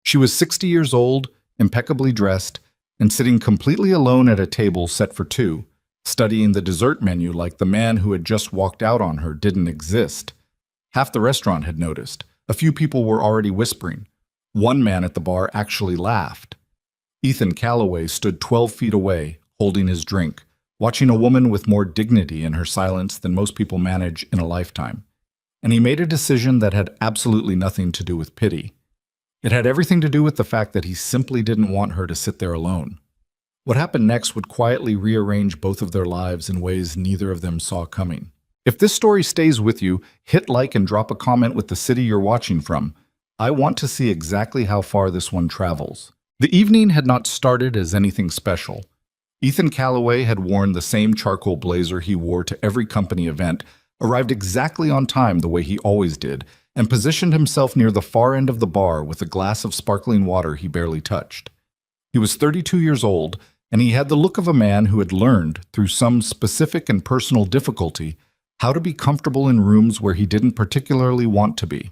She was 60 years old, impeccably dressed, and sitting completely alone at a table set for two, studying the dessert menu like the man who had just walked out on her didn't exist. Half the restaurant had noticed. A few people were already whispering. One man at the bar actually laughed. Ethan Calloway stood 12 feet away, holding his drink, watching a woman with more dignity in her silence than most people manage in a lifetime. And he made a decision that had absolutely nothing to do with pity. It had everything to do with the fact that he simply didn't want her to sit there alone. What happened next would quietly rearrange both of their lives in ways neither of them saw coming. If this story stays with you, hit like and drop a comment with the city you're watching from. I want to see exactly how far this one travels. The evening had not started as anything special. Ethan Calloway had worn the same charcoal blazer he wore to every company event, arrived exactly on time the way he always did, and positioned himself near the far end of the bar with a glass of sparkling water he barely touched. He was 32 years old, and he had the look of a man who had learned, through some specific and personal difficulty, how to be comfortable in rooms where he didn't particularly want to be.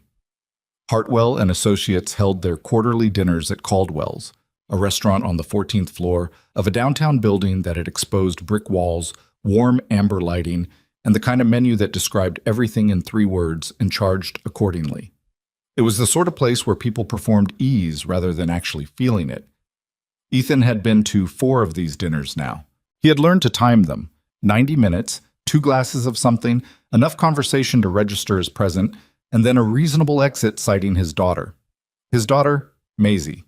Hartwell and Associates held their quarterly dinners at Caldwell's, a restaurant on the 14th floor of a downtown building that had exposed brick walls, warm amber lighting, and the kind of menu that described everything in 3 words and charged accordingly. It was the sort of place where people performed ease rather than actually feeling it. Ethan had been to 4 of these dinners now. He had learned to time them, 90 minutes, 2 glasses of something, enough conversation to register as present, and then a reasonable exit citing his daughter. His daughter, Maisie,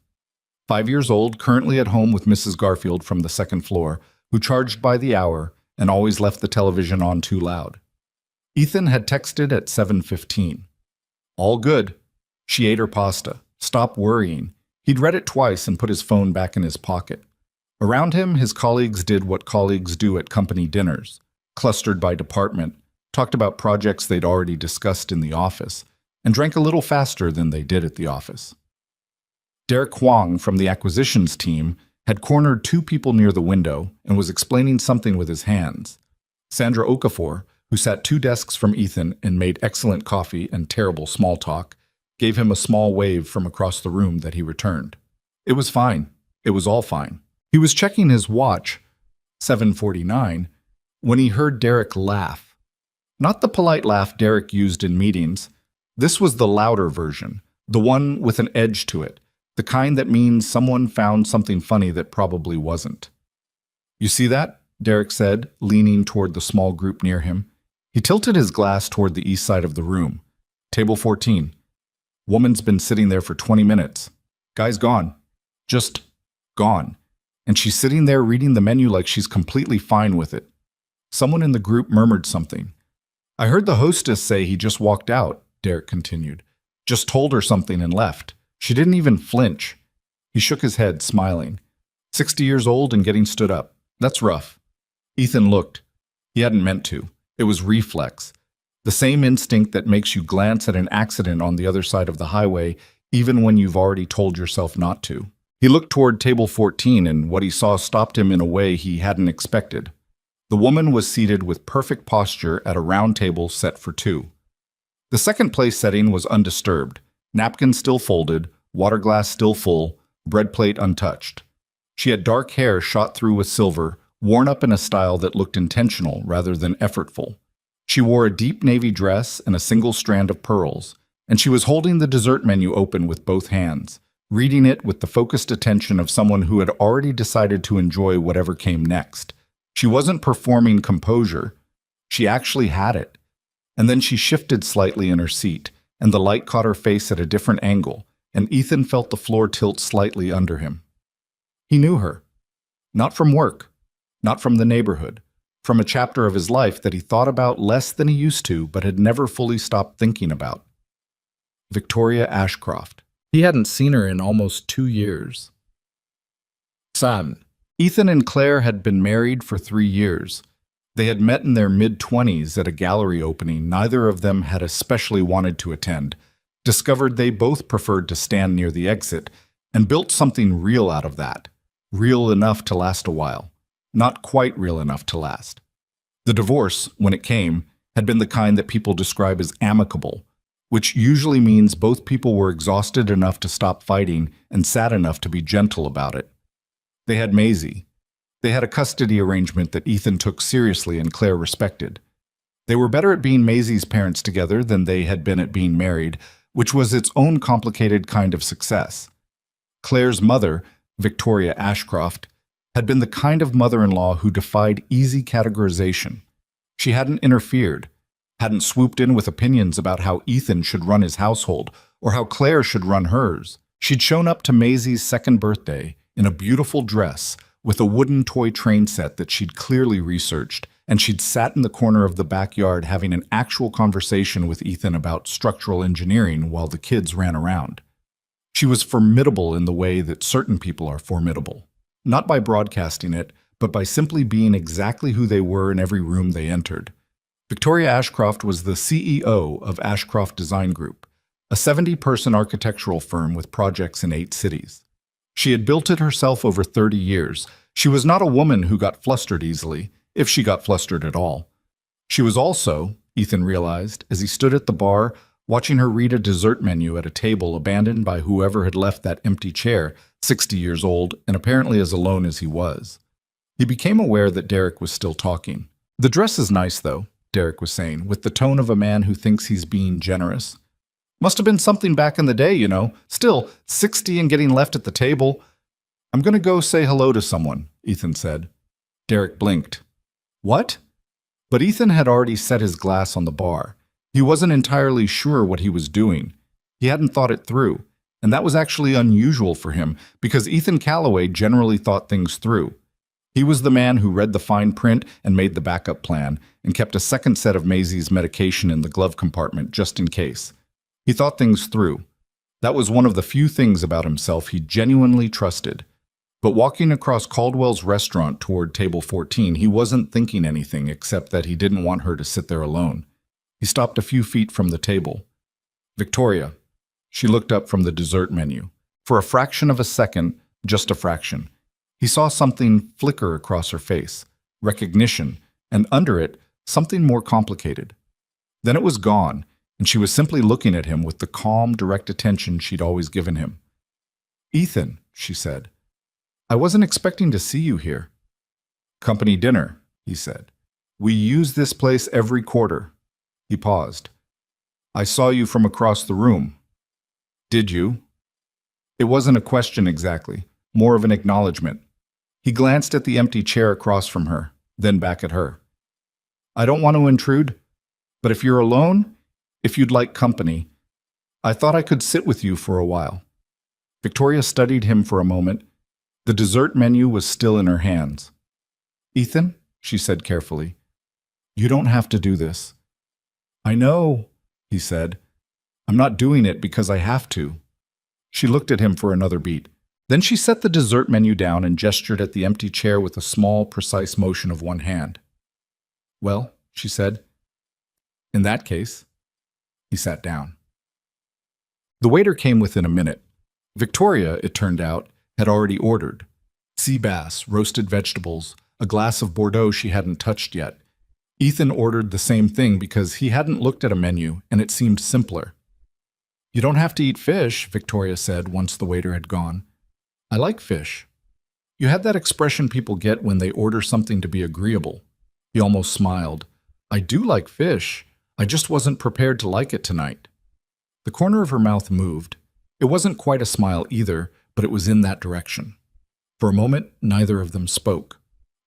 5 years old, currently at home with Mrs. Garfield from the 2nd floor, who charged by the hour and always left the television on too loud. Ethan had texted at 7:15. All good. She ate her pasta. Stop worrying. He'd read it twice and put his phone back in his pocket. Around him, his colleagues did what colleagues do at company dinners, clustered by department, talked about projects they'd already discussed in the office, and drank a little faster than they did at the office. Derek Huang from the acquisitions team had cornered 2 people near the window and was explaining something with his hands. Sandra Okafor, who sat 2 desks from Ethan and made excellent coffee and terrible small talk, gave him a small wave from across the room that he returned. It was fine. It was all fine. He was checking his watch, 7:49, when he heard Derek laugh. Not the polite laugh Derek used in meetings. This was the louder version, the one with an edge to it, the kind that means someone found something funny that probably wasn't. You see that? Derek said, leaning toward the small group near him. He tilted his glass toward the east side of the room. Table 14. Woman's been sitting there for 20 minutes. Guy's gone. Just gone. And she's sitting there reading the menu like she's completely fine with it. Someone in the group murmured something. I heard the hostess say he just walked out, Derek continued. Just told her something and left. She didn't even flinch. He shook his head, smiling. 60 years old and getting stood up. That's rough. Ethan looked. He hadn't meant to. It was reflex. The same instinct that makes you glance at an accident on the other side of the highway, even when you've already told yourself not to. He looked toward table 14, and what he saw stopped him in a way he hadn't expected. The woman was seated with perfect posture at a round table set for 2. The second place setting was undisturbed. Napkin still folded, water glass still full, bread plate untouched. She had dark hair shot through with silver, worn up in a style that looked intentional rather than effortful. She wore a deep navy dress and a single strand of pearls, and she was holding the dessert menu open with both hands, reading it with the focused attention of someone who had already decided to enjoy whatever came next. She wasn't performing composure. She actually had it. And then she shifted slightly in her seat, and the light caught her face at a different angle, and Ethan felt the floor tilt slightly under him. He knew her. Not from work, not from the neighborhood, from a chapter of his life that he thought about less than he used to but had never fully stopped thinking about. Victoria Ashcroft. He hadn't seen her in almost 2 years. Son. Ethan and Claire had been married for 3 years. They had met in their mid-20s at a gallery opening neither of them had especially wanted to attend, discovered they both preferred to stand near the exit, and built something real out of that, real enough to last a while, not quite real enough to last. The divorce, when it came, had been the kind that people describe as amicable, which usually means both people were exhausted enough to stop fighting and sad enough to be gentle about it. They had Maisie. They had a custody arrangement that Ethan took seriously and Claire respected. They were better at being Maisie's parents together than they had been at being married, which was its own complicated kind of success. Claire's mother, Victoria Ashcroft, had been the kind of mother-in-law who defied easy categorization. She hadn't interfered, hadn't swooped in with opinions about how Ethan should run his household or how Claire should run hers. She'd shown up to Maisie's second birthday in a beautiful dress with a wooden toy train set that she'd clearly researched, and she'd sat in the corner of the backyard having an actual conversation with Ethan about structural engineering while the kids ran around. She was formidable in the way that certain people are formidable, not by broadcasting it, but by simply being exactly who they were in every room they entered. Victoria Ashcroft was the CEO of Ashcroft Design Group, a 70-person architectural firm with projects in 8 cities. She had built it herself over 30 years. She was not a woman who got flustered easily, if she got flustered at all. She was also, Ethan realized, as he stood at the bar, watching her read a dessert menu at a table abandoned by whoever had left that empty chair, 60 years old and apparently as alone as he was. He became aware that Derek was still talking. "The dress is nice, though," Derek was saying, with the tone of a man who thinks he's being generous. "Must have been something back in the day, you know. Still, 60 and getting left at the table." "I'm going to go say hello to someone," Ethan said. Derek blinked. "What?" But Ethan had already set his glass on the bar. He wasn't entirely sure what he was doing. He hadn't thought it through, and that was actually unusual for him because Ethan Calloway generally thought things through. He was the man who read the fine print and made the backup plan and kept a second set of Maisie's medication in the glove compartment just in case. He thought things through. That was one of the few things about himself he genuinely trusted. But walking across Caldwell's restaurant toward table 14, he wasn't thinking anything except that he didn't want her to sit there alone. He stopped a few feet from the table. "Victoria." She looked up from the dessert menu. For a fraction of a second, just a fraction, he saw something flicker across her face, recognition, and under it, something more complicated. Then it was gone, and she was simply looking at him with the calm, direct attention she'd always given him. "Ethan," she said, "I wasn't expecting to see you here." "Company dinner," he said. "We use this place every quarter." He paused. "I saw you from across the room." "Did you?" It wasn't a question exactly, more of an acknowledgement. He glanced at the empty chair across from her, then back at her. "I don't want to intrude, but if you're alone, if you'd like company, I thought I could sit with you for a while." Victoria studied him for a moment. The dessert menu was still in her hands. "Ethan," she said carefully, "you don't have to do this." "I know," he said. "I'm not doing it because I have to." She looked at him for another beat. Then she set the dessert menu down and gestured at the empty chair with a small, precise motion of one hand. "Well," she said, "in that case." He sat down. The waiter came within a minute. Victoria, it turned out, had already ordered. Sea bass, roasted vegetables, a glass of Bordeaux she hadn't touched yet. Ethan ordered the same thing because he hadn't looked at a menu and it seemed simpler. "You don't have to eat fish," Victoria said once the waiter had gone. "I like fish." You had that expression people get when they order something to be agreeable. He almost smiled. "I do like fish. I just wasn't prepared to like it tonight." The corner of her mouth moved. It wasn't quite a smile either, but it was in that direction. For a moment, neither of them spoke.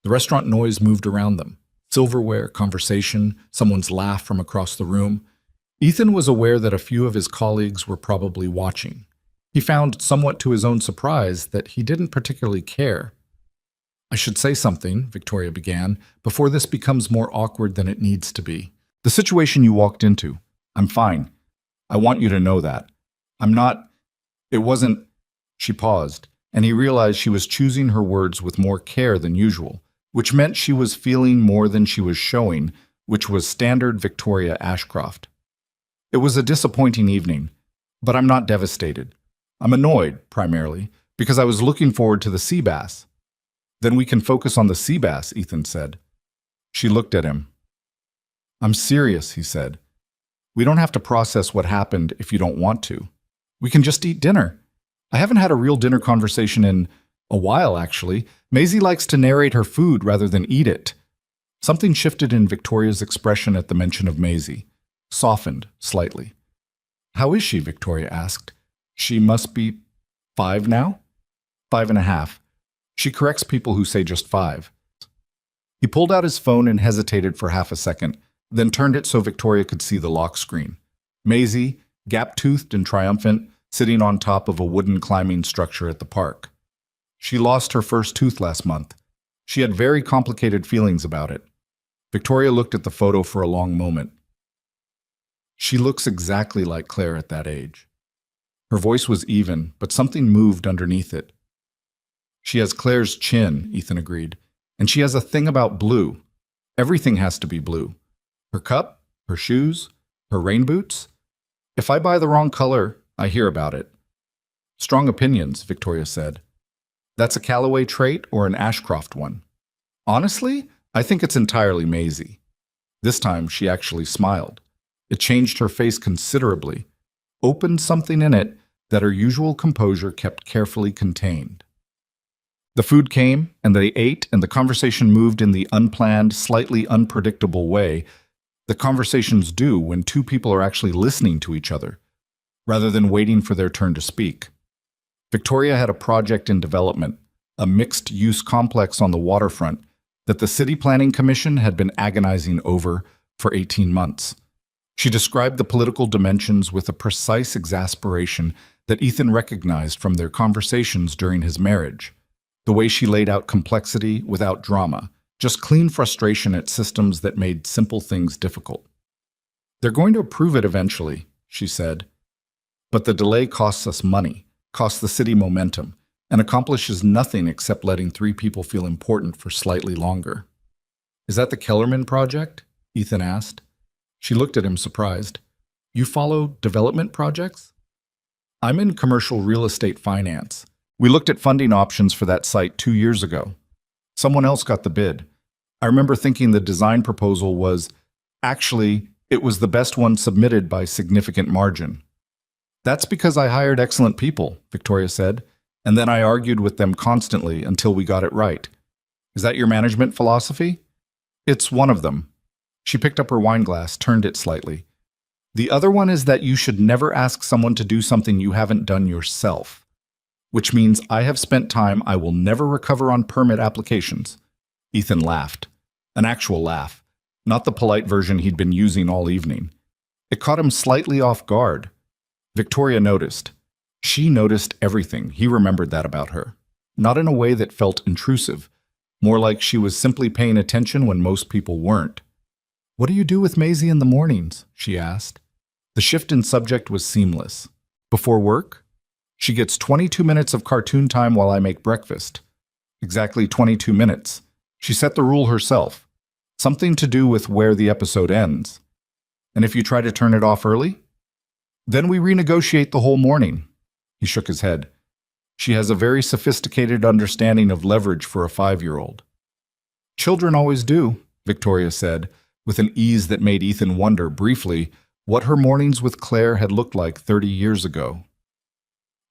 The restaurant noise moved around them. Silverware, conversation, someone's laugh from across the room. Ethan was aware that a few of his colleagues were probably watching. He found, somewhat to his own surprise, that he didn't particularly care. "I should say something," Victoria began, "before this becomes more awkward than it needs to be. The situation you walked into, I'm fine. I want you to know that. I'm not... It wasn't..." She paused, and he realized she was choosing her words with more care than usual, which meant she was feeling more than she was showing, which was standard Victoria Ashcroft. "It was a disappointing evening, but I'm not devastated. I'm annoyed, primarily, because I was looking forward to the sea bass." "Then we can focus on the sea bass," Ethan said. She looked at him. "I'm serious," he said. We don't have to process what happened if you don't want to. We can just eat dinner. I haven't had a real dinner conversation in a while, actually. Maisie likes to narrate her food rather than eat it. Something shifted in Victoria's expression at the mention of Maisie, softened slightly. How is she? Victoria asked. She must be 5 now? 5.5. She corrects people who say just 5. He pulled out his phone and hesitated for half a second, then turned it so Victoria could see the lock screen. Maisie, gap-toothed and triumphant, sitting on top of a wooden climbing structure at the park. She lost her first tooth last month. She had very complicated feelings about it. Victoria looked at the photo for a long moment. She looks exactly like Claire at that age. Her voice was even, but something moved underneath it. She has Claire's chin, Ethan agreed, and she has a thing about blue. Everything has to be blue. Her cup, her shoes, her rain boots. If I buy the wrong color, I hear about it. Strong opinions, Victoria said. That's a Callaway trait or an Ashcroft one? Honestly, I think it's entirely Maisie. This time, she actually smiled. It changed her face considerably, opened something in it that her usual composure kept carefully contained. The food came, and they ate, and the conversation moved in the unplanned, slightly unpredictable way that conversations do when two people are actually listening to each other, rather than waiting for their turn to speak. Victoria had a project in development, a mixed-use complex on the waterfront that the City Planning Commission had been agonizing over for 18 months. She described the political dimensions with a precise exasperation that Ethan recognized from their conversations during his marriage. The way she laid out complexity without drama, just clean frustration at systems that made simple things difficult. They're going to approve it eventually, she said. But the delay costs us money, costs the city momentum, and accomplishes nothing except letting 3 people feel important for slightly longer. Is that the Kellerman project? Ethan asked. She looked at him surprised. You follow development projects? I'm in commercial real estate finance. We looked at funding options for that site 2 years ago. Someone else got the bid. I remember thinking the design proposal was, actually, it was the best one submitted by significant margin. That's because I hired excellent people, Victoria said, and then I argued with them constantly until we got it right. Is that your management philosophy? It's one of them. She picked up her wine glass, turned it slightly. The other one is that you should never ask someone to do something you haven't done yourself. Which means I have spent time I will never recover on permit applications. Ethan laughed. An actual laugh, not the polite version he'd been using all evening. It caught him slightly off guard. Victoria noticed. She noticed everything. He remembered that about her. Not in a way that felt intrusive, more like she was simply paying attention when most people weren't. What do you do with Maisie in the mornings? She asked. The shift in subject was seamless. Before work? She gets 22 minutes of cartoon time while I make breakfast. Exactly 22 minutes. She set the rule herself. Something to do with where the episode ends. And if you try to turn it off early? Then we renegotiate the whole morning. He shook his head. She has a very sophisticated understanding of leverage for a 5-year-old. Children always do, Victoria said, with an ease that made Ethan wonder briefly what her mornings with Claire had looked like 30 years ago.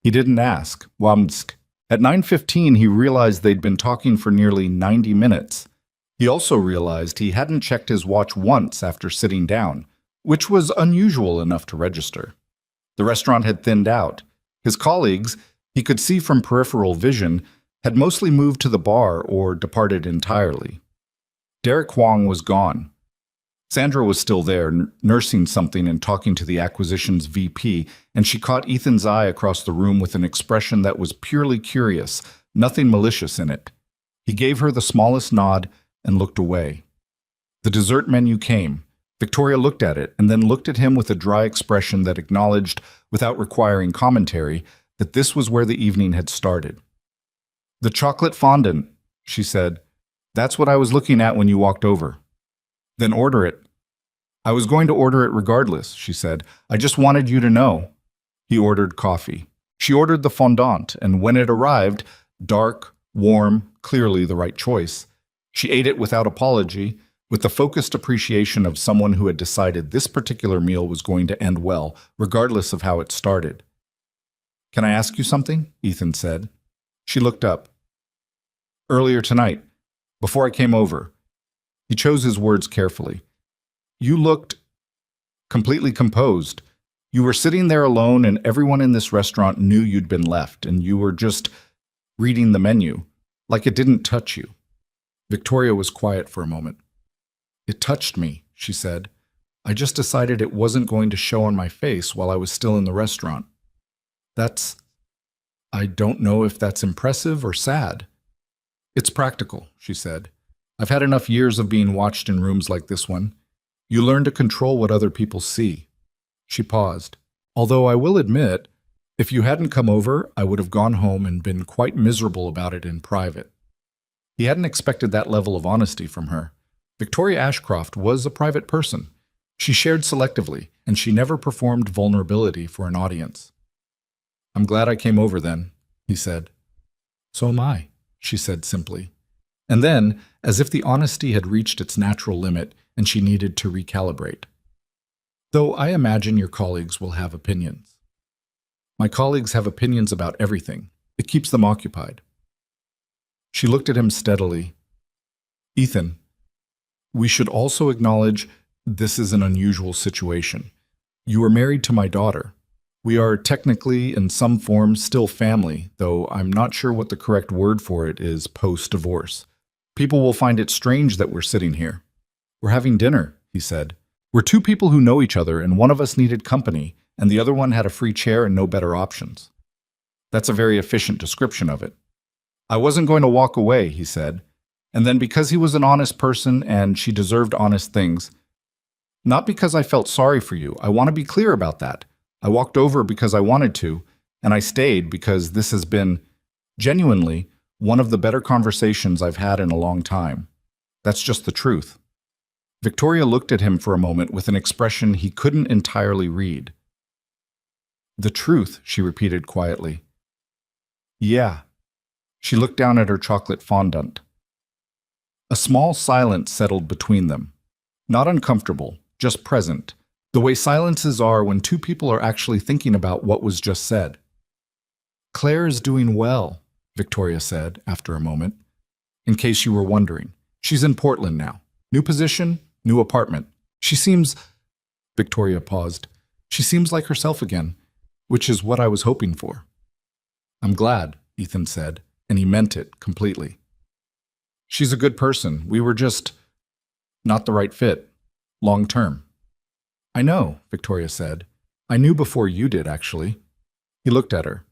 He didn't ask. Wamsk. At 9:15, he realized they'd been talking for nearly 90 minutes. He also realized he hadn't checked his watch once after sitting down, which was unusual enough to register. The restaurant had thinned out. His colleagues, he could see from peripheral vision, had mostly moved to the bar or departed entirely. Derek Huang was gone. Sandra was still there, nursing something and talking to the acquisitions VP, and she caught Ethan's eye across the room with an expression that was purely curious, nothing malicious in it. He gave her the smallest nod and looked away. The dessert menu came. Victoria looked at it and then looked at him with a dry expression that acknowledged, without requiring commentary, that this was where the evening had started. The chocolate fondant, she said. That's what I was looking at when you walked over. Then order it. I was going to order it regardless, she said. I just wanted you to know. He ordered coffee. She ordered the fondant, and when it arrived, dark, warm, clearly the right choice, she ate it without apology, with the focused appreciation of someone who had decided this particular meal was going to end well, regardless of how it started. "Can I ask you something?" Ethan said. She looked up. "Earlier tonight, before I came over," he chose his words carefully, "you looked completely composed. You were sitting there alone, and everyone in this restaurant knew you'd been left, and you were just reading the menu, like it didn't touch you." Victoria was quiet for a moment. "It touched me," she said. "I just decided it wasn't going to show on my face while I was still in the restaurant. I don't know if that's impressive or sad." "It's practical," she said. "I've had enough years of being watched in rooms like this one. You learn to control what other people see." She paused. "Although I will admit, if you hadn't come over, I would have gone home and been quite miserable about it in private." He hadn't expected that level of honesty from her. Victoria Ashcroft was a private person. She shared selectively, and she never performed vulnerability for an audience. "I'm glad I came over then," he said. "So am I," she said simply. And then, as if the honesty had reached its natural limit and she needed to recalibrate. "Though I imagine your colleagues will have opinions." "My colleagues have opinions about everything. It keeps them occupied." She looked at him steadily. "Ethan, we should also acknowledge this is an unusual situation. You are married to my daughter. We are technically, in some form, still family, though I'm not sure what the correct word for it is post-divorce. People will find it strange that we're sitting here. We're having dinner," he said. "We're two people who know each other, and one of us needed company, and the other one had a free chair and no better options." That's a very efficient description of it. "I wasn't going to walk away," he said. And then because he was an honest person and she deserved honest things, "Not because I felt sorry for you. I want to be clear about that. I walked over because I wanted to, and I stayed because this has been, genuinely, one of the better conversations I've had in a long time. That's just the truth." Victoria looked at him for a moment with an expression he couldn't entirely read. "The truth," she repeated quietly. "Yeah." She looked down at her chocolate fondant. A small silence settled between them. Not uncomfortable, just present, the way silences are when two people are actually thinking about what was just said. "Claire is doing well," Victoria said after a moment. "In case you were wondering, she's in Portland now. New position, new apartment. She seems—" Victoria paused. "She seems like herself again, which is what I was hoping for." "I'm glad," Ethan said, and he meant it completely. "She's a good person. We were just not the right fit, long term." "I know," Victoria said. "I knew before you did, actually." He looked at her.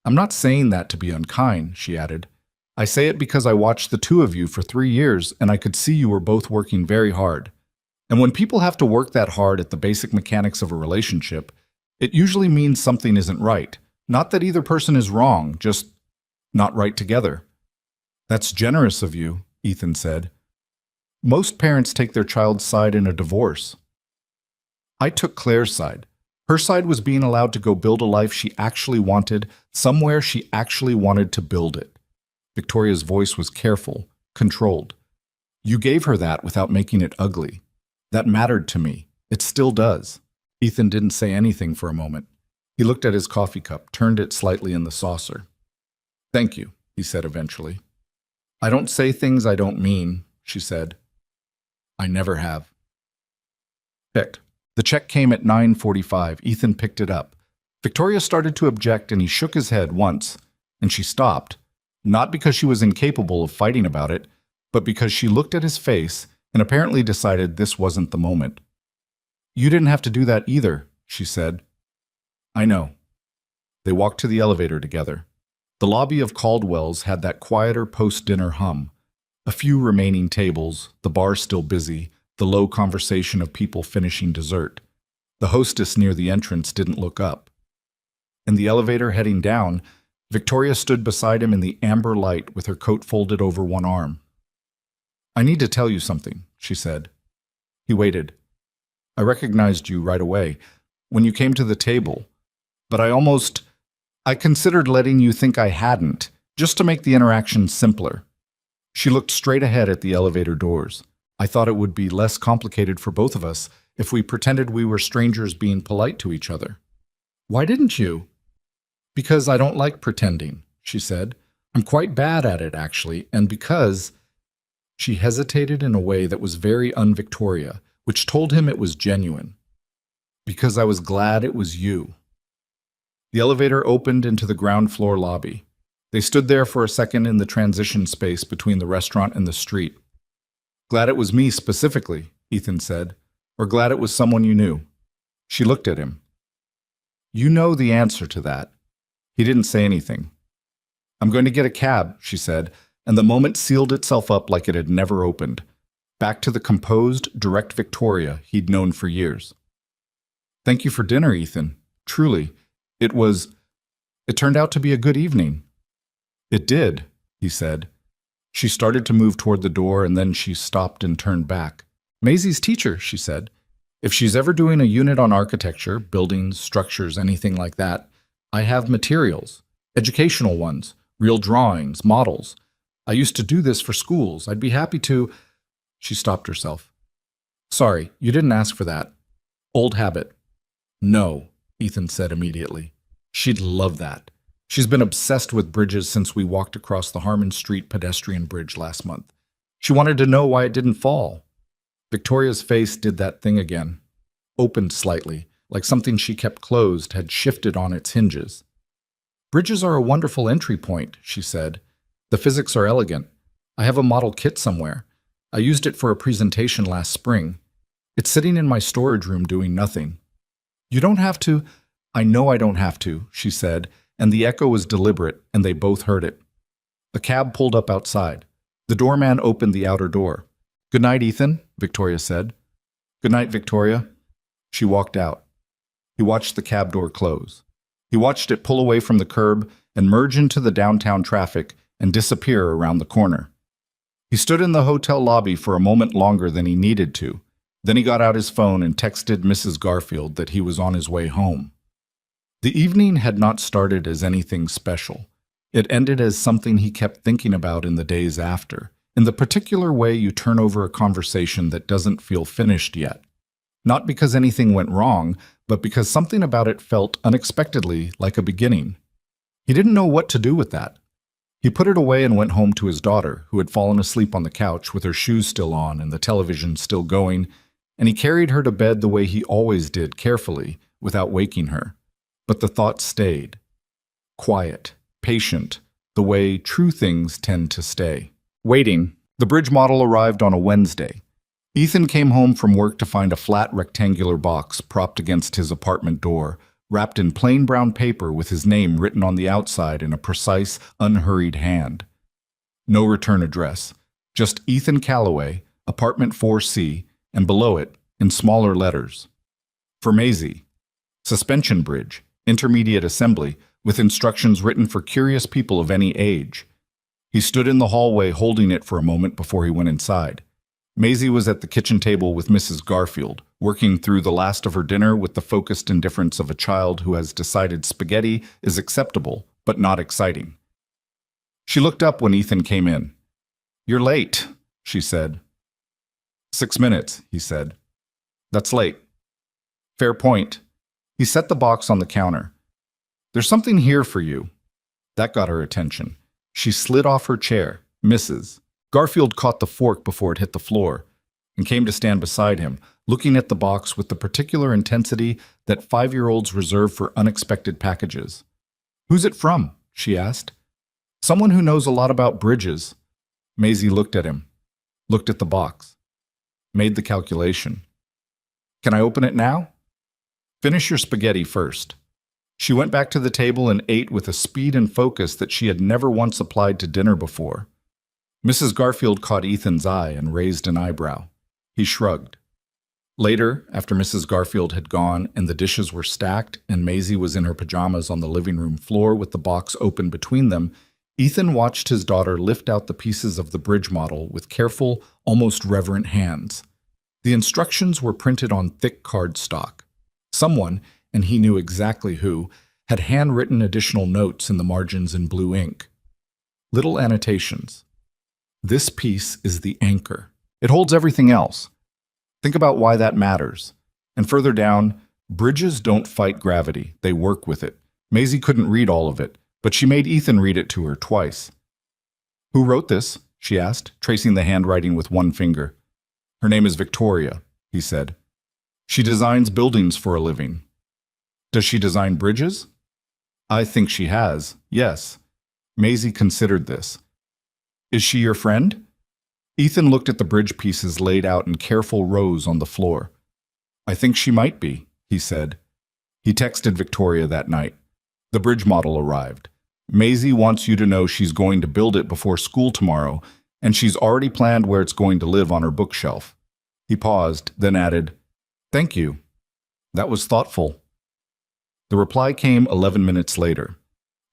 "I'm not saying that to be unkind," she added. "I say it because I watched the two of you for 3 years and I could see you were both working very hard. And when people have to work that hard at the basic mechanics of a relationship, it usually means something isn't right. Not that either person is wrong, just not right together." "That's generous of you," Ethan said. "Most parents take their child's side in a divorce." "I took Claire's side. Her side was being allowed to go build a life she actually wanted, somewhere she actually wanted to build it." Victoria's voice was careful, controlled. "You gave her that without making it ugly. That mattered to me. It still does." Ethan didn't say anything for a moment. He looked at his coffee cup, turned it slightly in the saucer. "Thank you," he said eventually. "I don't say things I don't mean," she said. "I never have." Picked. The check came at 9:45. Ethan picked it up. Victoria started to object and he shook his head once, and she stopped, not because she was incapable of fighting about it, but because she looked at his face and apparently decided this wasn't the moment. "You didn't have to do that either," she said. "I know." They walked to the elevator together. The lobby of Caldwell's had that quieter post-dinner hum. A few remaining tables, the bar still busy, the low conversation of people finishing dessert. The hostess near the entrance didn't look up. In the elevator heading down, Victoria stood beside him in the amber light with her coat folded over one arm. "I need to tell you something," she said. He waited. "I recognized you right away, when you came to the table, but I considered letting you think I hadn't, just to make the interaction simpler." She looked straight ahead at the elevator doors. I thought it would be less complicated for both of us if we pretended we were strangers being polite to each other. Why didn't you? Because I don't like pretending, she said. I'm quite bad at it, actually, and because... She hesitated in a way that was very un-Victoria, which told him it was genuine. Because I was glad it was you. The elevator opened into the ground floor lobby. They stood there for a second in the transition space between the restaurant and the street. Glad it was me specifically, Ethan said, or glad it was someone you knew. She looked at him. You know the answer to that. He didn't say anything. I'm going to get a cab, she said, and the moment sealed itself up like it had never opened, back to the composed, direct Victoria he'd known for years. Thank you for dinner, Ethan. Truly, it turned out to be a good evening. It did, he said. She started to move toward the door and then she stopped and turned back. Maisie's teacher, she said. If she's ever doing a unit on architecture, buildings, structures, anything like that, I have materials, educational ones, real drawings, models. I used to do this for schools. I'd be happy to... She stopped herself. Sorry, you didn't ask for that. Old habit. No, Ethan said immediately. She'd love that. She's been obsessed with bridges since we walked across the Harmon Street pedestrian bridge last month. She wanted to know why it didn't fall. Victoria's face did that thing again. Opened slightly, like something she kept closed had shifted on its hinges. Bridges are a wonderful entry point, she said. The physics are elegant. I have a model kit somewhere. I used it for a presentation last spring. It's sitting in my storage room doing nothing. You don't have to. I know I don't have to, she said, and the echo was deliberate, and they both heard it. A cab pulled up outside. The doorman opened the outer door. Good night, Ethan, Victoria said. Good night, Victoria. She walked out. He watched the cab door close. He watched it pull away from the curb and merge into the downtown traffic and disappear around the corner. He stood in the hotel lobby for a moment longer than he needed to. Then he got out his phone and texted Mrs. Garfield that he was on his way home. The evening had not started as anything special. It ended as something he kept thinking about in the days after, in the particular way you turn over a conversation that doesn't feel finished yet. Not because anything went wrong, but because something about it felt unexpectedly like a beginning. He didn't know what to do with that. He put it away and went home to his daughter, who had fallen asleep on the couch with her shoes still on and the television still going, and he carried her to bed the way he always did, carefully, without waking her. But the thought stayed. Quiet, patient, the way true things tend to stay. Waiting. The bridge model arrived on a Wednesday. Ethan came home from work to find a flat rectangular box propped against his apartment door, wrapped in plain brown paper with his name written on the outside in a precise, unhurried hand. No return address. Just Ethan Calloway, apartment 4C, and below it, in smaller letters. For Maisie. Suspension bridge. Intermediate assembly, with instructions written for curious people of any age. He stood in the hallway holding it for a moment before he went inside. Maisie was at the kitchen table with Mrs. Garfield, working through the last of her dinner with the focused indifference of a child who has decided spaghetti is acceptable, but not exciting. She looked up when Ethan came in. You're late, she said. 6 minutes, he said. That's late. Fair point. He set the box on the counter. There's something here for you. That got her attention. She slid off her chair. Mrs. Garfield caught the fork before it hit the floor and came to stand beside him, looking at the box with the particular intensity that 5-year-olds reserve for unexpected packages. Who's it from? She asked. Someone who knows a lot about bridges. Maisie looked at him, looked at the box, made the calculation. Can I open it now? Finish your spaghetti first. She went back to the table and ate with a speed and focus that she had never once applied to dinner before. Mrs. Garfield caught Ethan's eye and raised an eyebrow. He shrugged. Later, after Mrs. Garfield had gone and the dishes were stacked and Maisie was in her pajamas on the living room floor with the box open between them, Ethan watched his daughter lift out the pieces of the bridge model with careful, almost reverent hands. The instructions were printed on thick cardstock. Someone, and he knew exactly who, had handwritten additional notes in the margins in blue ink. Little annotations. This piece is the anchor. It holds everything else. Think about why that matters. And further down, bridges don't fight gravity, they work with it. Maisie couldn't read all of it, but she made Ethan read it to her twice. Who wrote this? She asked, tracing the handwriting with one finger. Her name is Victoria, he said. She designs buildings for a living. Does she design bridges? I think she has, yes. Maisie considered this. Is she your friend? Ethan looked at the bridge pieces laid out in careful rows on the floor. I think she might be, he said. He texted Victoria that night. The bridge model arrived. Maisie wants you to know she's going to build it before school tomorrow, and she's already planned where it's going to live on her bookshelf. He paused, then added, Thank you. That was thoughtful. The reply came 11 minutes later.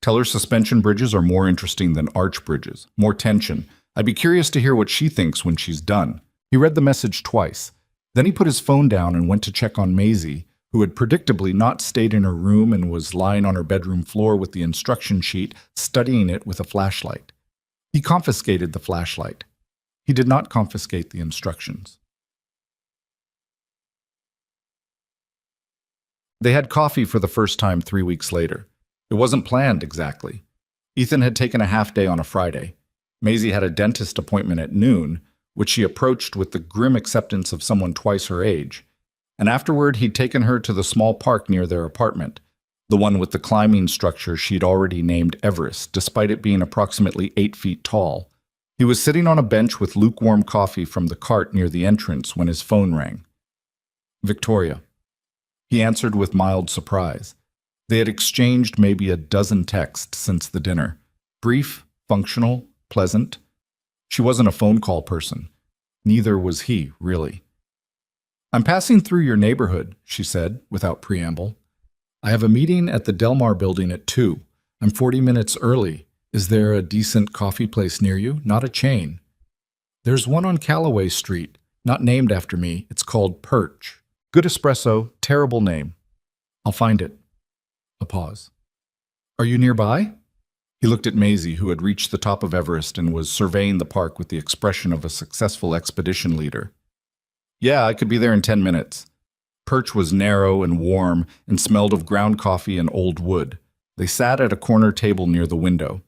Tell her suspension bridges are more interesting than arch bridges. More tension. I'd be curious to hear what she thinks when she's done. He read the message twice. Then he put his phone down and went to check on Maisie, who had predictably not stayed in her room and was lying on her bedroom floor with the instruction sheet, studying it with a flashlight. He confiscated the flashlight. He did not confiscate the instructions. They had coffee for the first time 3 weeks later. It wasn't planned exactly. Ethan had taken a half day on a Friday. Maisie had a dentist appointment at noon, which she approached with the grim acceptance of someone twice her age. And afterward, he'd taken her to the small park near their apartment, the one with the climbing structure she'd already named Everest, despite it being approximately 8 feet tall. He was sitting on a bench with lukewarm coffee from the cart near the entrance when his phone rang. Victoria. He answered with mild surprise. They had exchanged maybe a dozen texts since the dinner. Brief, functional, pleasant. She wasn't a phone call person. Neither was he, really. I'm passing through your neighborhood, she said, without preamble. I have a meeting at the Delmar building at 2. I'm 40 minutes early. Is there a decent coffee place near you? Not a chain. There's one on Callaway Street, not named after me. It's called Perch. Good espresso, terrible name. I'll find it. A pause. Are you nearby? He looked at Maisie, who had reached the top of Everest and was surveying the park with the expression of a successful expedition leader. Yeah, I could be there in 10 minutes. Perch was narrow and warm and smelled of ground coffee and old wood. They sat at a corner table near the window.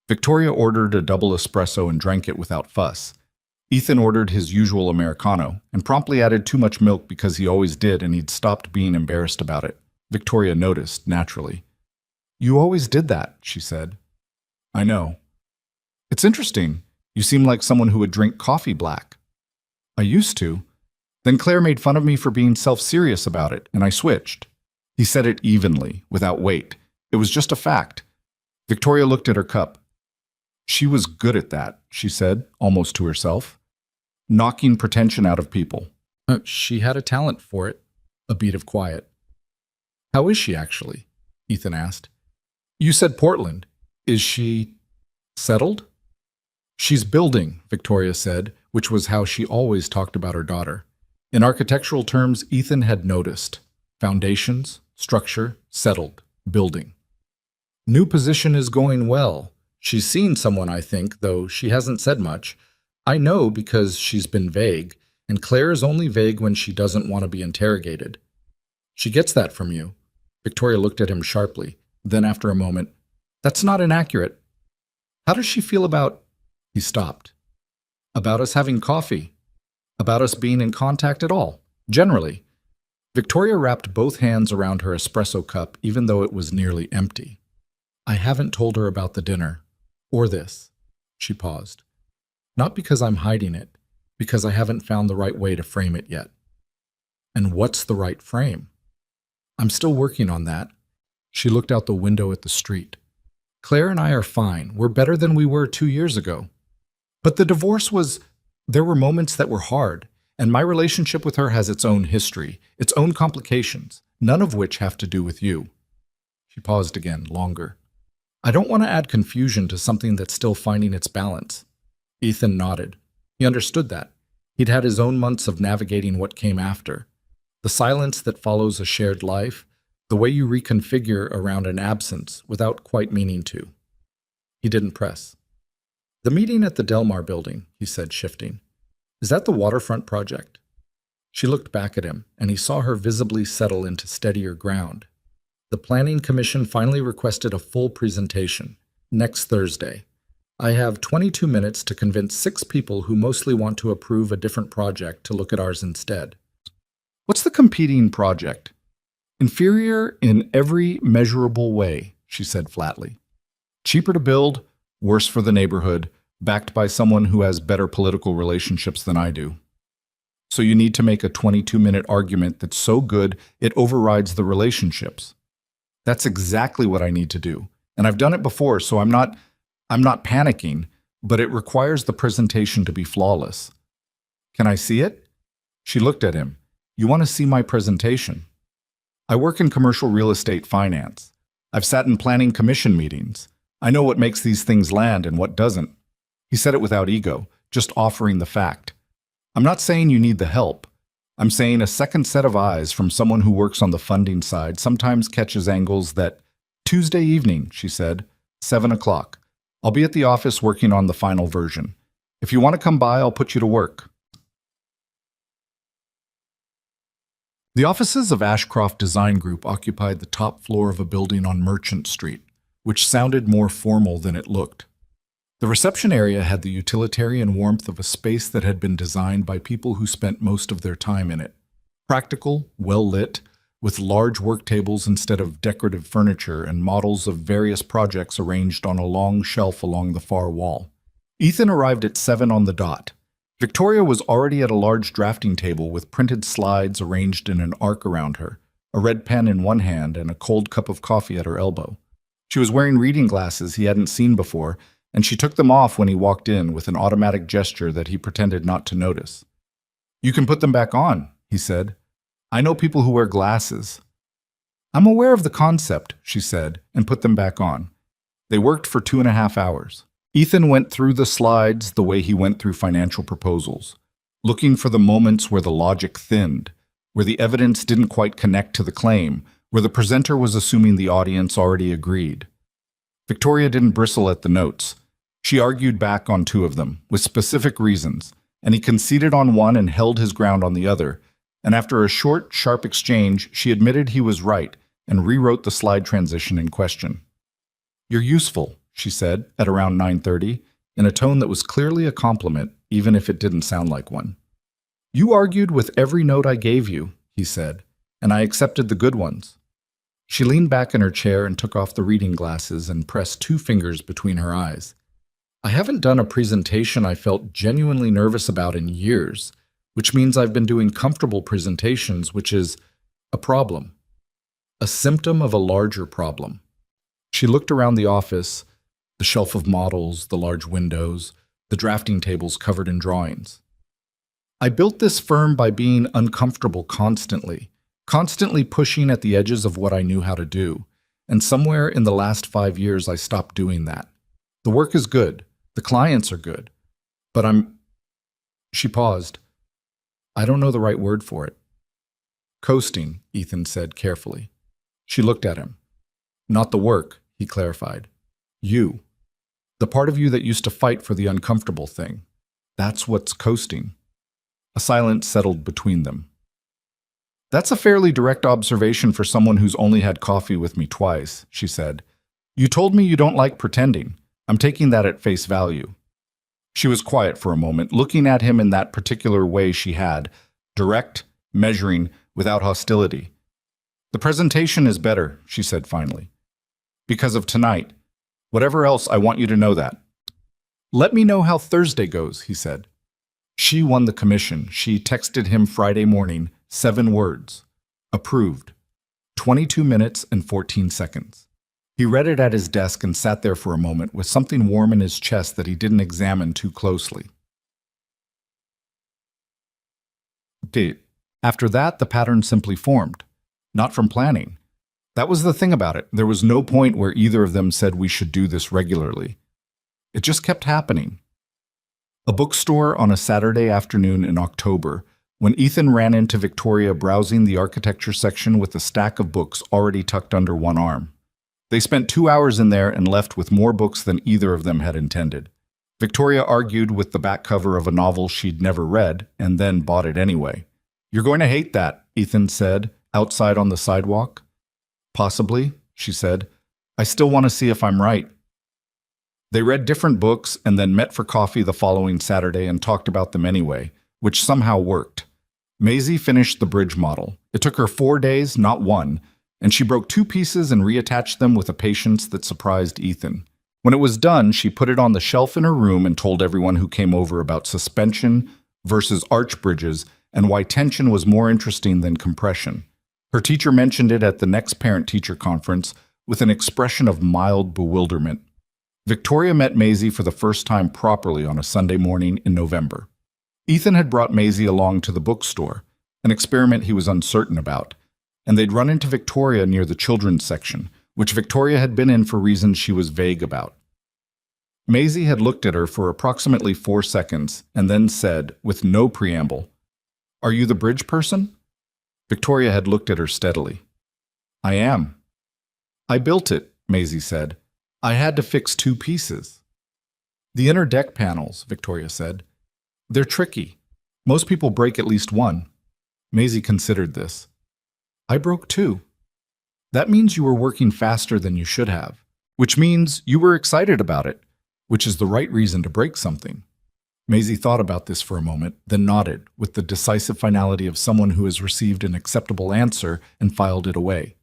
Victoria ordered a double espresso and drank it without fuss. Ethan ordered his usual Americano and promptly added too much milk because he always did and he'd stopped being embarrassed about it. Victoria noticed, naturally. You always did that, she said. I know. It's interesting. You seem like someone who would drink coffee black. I used to. Then Claire made fun of me for being self-serious about it, and I switched. He said it evenly, without weight. It was just a fact. Victoria looked at her cup. She was good at that, she said, almost to herself. Knocking pretension out of people. She had a talent for it. A beat of quiet. How is she, actually? Ethan asked. You said Portland. Is she settled? She's building, Victoria said, which was how she always talked about her daughter. In architectural terms, Ethan had noticed. Foundations, structure, settled, building. New position is going well. She's seen someone, I think, though she hasn't said much. I know because she's been vague, and Claire is only vague when she doesn't want to be interrogated. She gets that from you. Victoria looked at him sharply. Then after a moment, that's not inaccurate. How does she feel about... He stopped. About us having coffee. About us being in contact at all. Generally. Victoria wrapped both hands around her espresso cup, even though it was nearly empty. I haven't told her about the dinner. Or this. She paused. Not because I'm hiding it, because I haven't found the right way to frame it yet. And what's the right frame? I'm still working on that. She looked out the window at the street. Claire and I are fine. We're better than we were 2 years ago. But the divorce was... There were moments that were hard, and my relationship with her has its own history, its own complications, none of which have to do with you. She paused again, longer. I don't want to add confusion to something that's still finding its balance. Ethan nodded. He understood that. He'd had his own months of navigating what came after. The silence that follows a shared life, the way you reconfigure around an absence without quite meaning to. He didn't press. The meeting at the Delmar building, he said, shifting. Is that the waterfront project? She looked back at him, and he saw her visibly settle into steadier ground. The Planning Commission finally requested a full presentation, next Thursday. I have 22 minutes to convince 6 people who mostly want to approve a different project to look at ours instead. What's the competing project? Inferior in every measurable way, she said flatly. Cheaper to build, worse for the neighborhood, backed by someone who has better political relationships than I do. So you need to make a 22-minute argument that's so good it overrides the relationships. That's exactly what I need to do. And I've done it before, so I'm not panicking, but it requires the presentation to be flawless. Can I see it? She looked at him. You want to see my presentation? I work in commercial real estate finance. I've sat in planning commission meetings. I know what makes these things land and what doesn't. He said it without ego, just offering the fact. I'm not saying you need the help. I'm saying a second set of eyes from someone who works on the funding side sometimes catches angles that, Tuesday evening, she said, 7 o'clock. I'll be at the office working on the final version. If you want to come by, I'll put you to work. The offices of Ashcroft Design Group occupied the top floor of a building on Merchant Street, which sounded more formal than it looked. The reception area had the utilitarian warmth of a space that had been designed by people who spent most of their time in it. Practical, well-lit, with large work tables instead of decorative furniture and models of various projects arranged on a long shelf along the far wall. Ethan arrived at 7 on the dot. Victoria was already at a large drafting table with printed slides arranged in an arc around her, a red pen in one hand and a cold cup of coffee at her elbow. She was wearing reading glasses he hadn't seen before, and she took them off when he walked in with an automatic gesture that he pretended not to notice. You can put them back on, he said. I know people who wear glasses. I'm aware of the concept, she said, and put them back on. They worked for 2.5 hours. Ethan went through the slides the way he went through financial proposals, looking for the moments where the logic thinned, where the evidence didn't quite connect to the claim, where the presenter was assuming the audience already agreed. Victoria didn't bristle at the notes. She argued back on 2 of them, with specific reasons, and he conceded on one and held his ground on the other, and after a short, sharp exchange, she admitted he was right and rewrote the slide transition in question. You're useful, she said, at around 9:30, in a tone that was clearly a compliment, even if it didn't sound like one. You argued with every note I gave you, he said, and I accepted the good ones. She leaned back in her chair and took off the reading glasses and pressed 2 fingers between her eyes. I haven't done a presentation I felt genuinely nervous about in years, which means I've been doing comfortable presentations, which is a problem. A symptom of a larger problem. She looked around the office, the shelf of models, the large windows, the drafting tables covered in drawings. I built this firm by being uncomfortable constantly pushing at the edges of what I knew how to do, and somewhere in the last 5 years I stopped doing that. The work is good, the clients are good, but She paused. I don't know the right word for it. Coasting, Ethan said carefully. She looked at him. Not the work, he clarified. You. The part of you that used to fight for the uncomfortable thing. That's what's coasting. A silence settled between them. That's a fairly direct observation for someone who's only had coffee with me twice, she said. You told me you don't like pretending. I'm taking that at face value. She was quiet for a moment, looking at him in that particular way she had, direct, measuring, without hostility. The presentation is better, she said finally. Because of tonight. Whatever else, I want you to know that. Let me know how Thursday goes, he said. She won the commission. She texted him Friday morning, 7 words. Approved. 22 minutes and 14 seconds. He read it at his desk and sat there for a moment with something warm in his chest that he didn't examine too closely. After that, the pattern simply formed. Not from planning. That was the thing about it. There was no point where either of them said we should do this regularly. It just kept happening. A bookstore on a Saturday afternoon in October, when Ethan ran into Victoria browsing the architecture section with a stack of books already tucked under one arm. They spent 2 hours in there and left with more books than either of them had intended. Victoria argued with the back cover of a novel she'd never read and then bought it anyway. "You're going to hate that," Ethan said, outside on the sidewalk. "Possibly," she said. "I still want to see if I'm right." They read different books and then met for coffee the following Saturday and talked about them anyway, which somehow worked. Maisie finished the bridge model. It took her 4 days, not one, and she broke 2 pieces and reattached them with a patience that surprised Ethan. When it was done, she put it on the shelf in her room and told everyone who came over about suspension versus arch bridges and why tension was more interesting than compression. Her teacher mentioned it at the next parent-teacher conference with an expression of mild bewilderment. Victoria met Maisie for the first time properly on a Sunday morning in November. Ethan had brought Maisie along to the bookstore, an experiment he was uncertain about, and they'd run into Victoria near the children's section, which Victoria had been in for reasons she was vague about. Maisie had looked at her for approximately 4 seconds and then said, with no preamble, "Are you the bridge person?" Victoria had looked at her steadily. "I am." "I built it," Maisie said. "I had to fix 2 pieces." "The inner deck panels," Victoria said. "They're tricky. Most people break at least one." Maisie considered this. "I broke 2. "That means you were working faster than you should have, which means you were excited about it, which is the right reason to break something." Maisie thought about this for a moment, then nodded, with the decisive finality of someone who has received an acceptable answer and filed it away.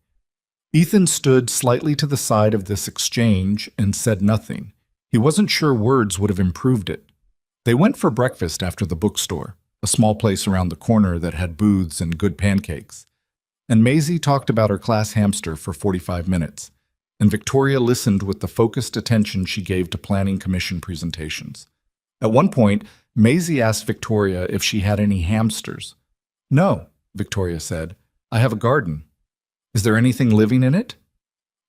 Ethan stood slightly to the side of this exchange and said nothing. He wasn't sure words would have improved it. They went for breakfast after the bookstore, a small place around the corner that had booths and good pancakes. And Maisie talked about her class hamster for 45 minutes, and Victoria listened with the focused attention she gave to planning commission presentations. At one point, Maisie asked Victoria if she had any hamsters. "No," Victoria said. "I have a garden." "Is there anything living in it?"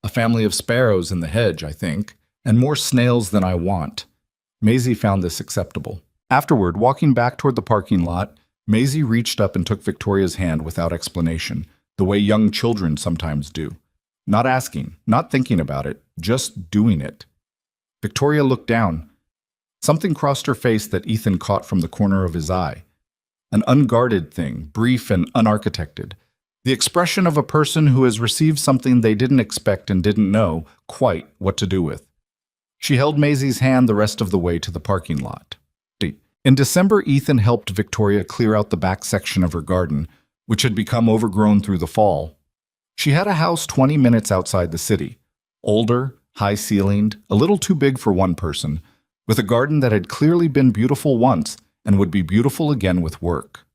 "A family of sparrows in the hedge, I think, and more snails than I want." Maisie found this acceptable. Afterward, walking back toward the parking lot, Maisie reached up and took Victoria's hand without explanation, the way young children sometimes do. Not asking, not thinking about it, just doing it. Victoria looked down. Something crossed her face that Ethan caught from the corner of his eye. An unguarded thing, brief and unarchitected. The expression of a person who has received something they didn't expect and didn't know quite what to do with. She held Maisie's hand the rest of the way to the parking lot. In December, Ethan helped Victoria clear out the back section of her garden, which had become overgrown through the fall. She had a house 20 minutes outside the city, older, high-ceilinged, a little too big for one person, with a garden that had clearly been beautiful once and would be beautiful again with work.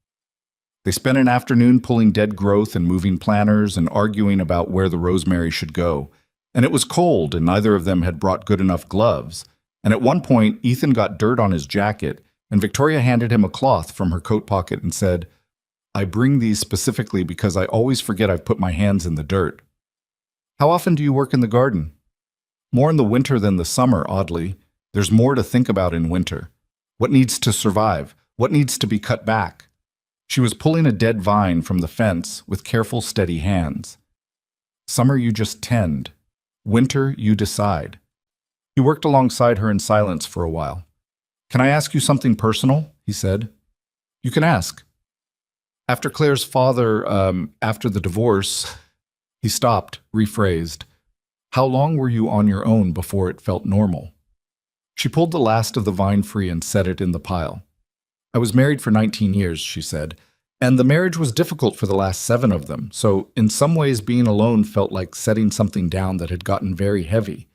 They spent an afternoon pulling dead growth and moving planters and arguing about where the rosemary should go. And it was cold, and neither of them had brought good enough gloves. And at one point, Ethan got dirt on his jacket, and Victoria handed him a cloth from her coat pocket and said, "I bring these specifically because I always forget I've put my hands in the dirt." "How often do you work in the garden?" "More in the winter than the summer, oddly. There's more to think about in winter. What needs to survive? What needs to be cut back?" She was pulling a dead vine from the fence with careful, steady hands. "Summer you just tend. Winter you decide." He worked alongside her in silence for a while. "Can I ask you something personal?" he said. "You can ask." "After Claire's father, after the divorce," he stopped, rephrased. "How long were you on your own before it felt normal?" She pulled the last of the vine free and set it in the pile. "I was married for 19 years, she said, and the marriage was difficult for the last 7 of them, so in some ways being alone felt like setting something down that had gotten very heavy.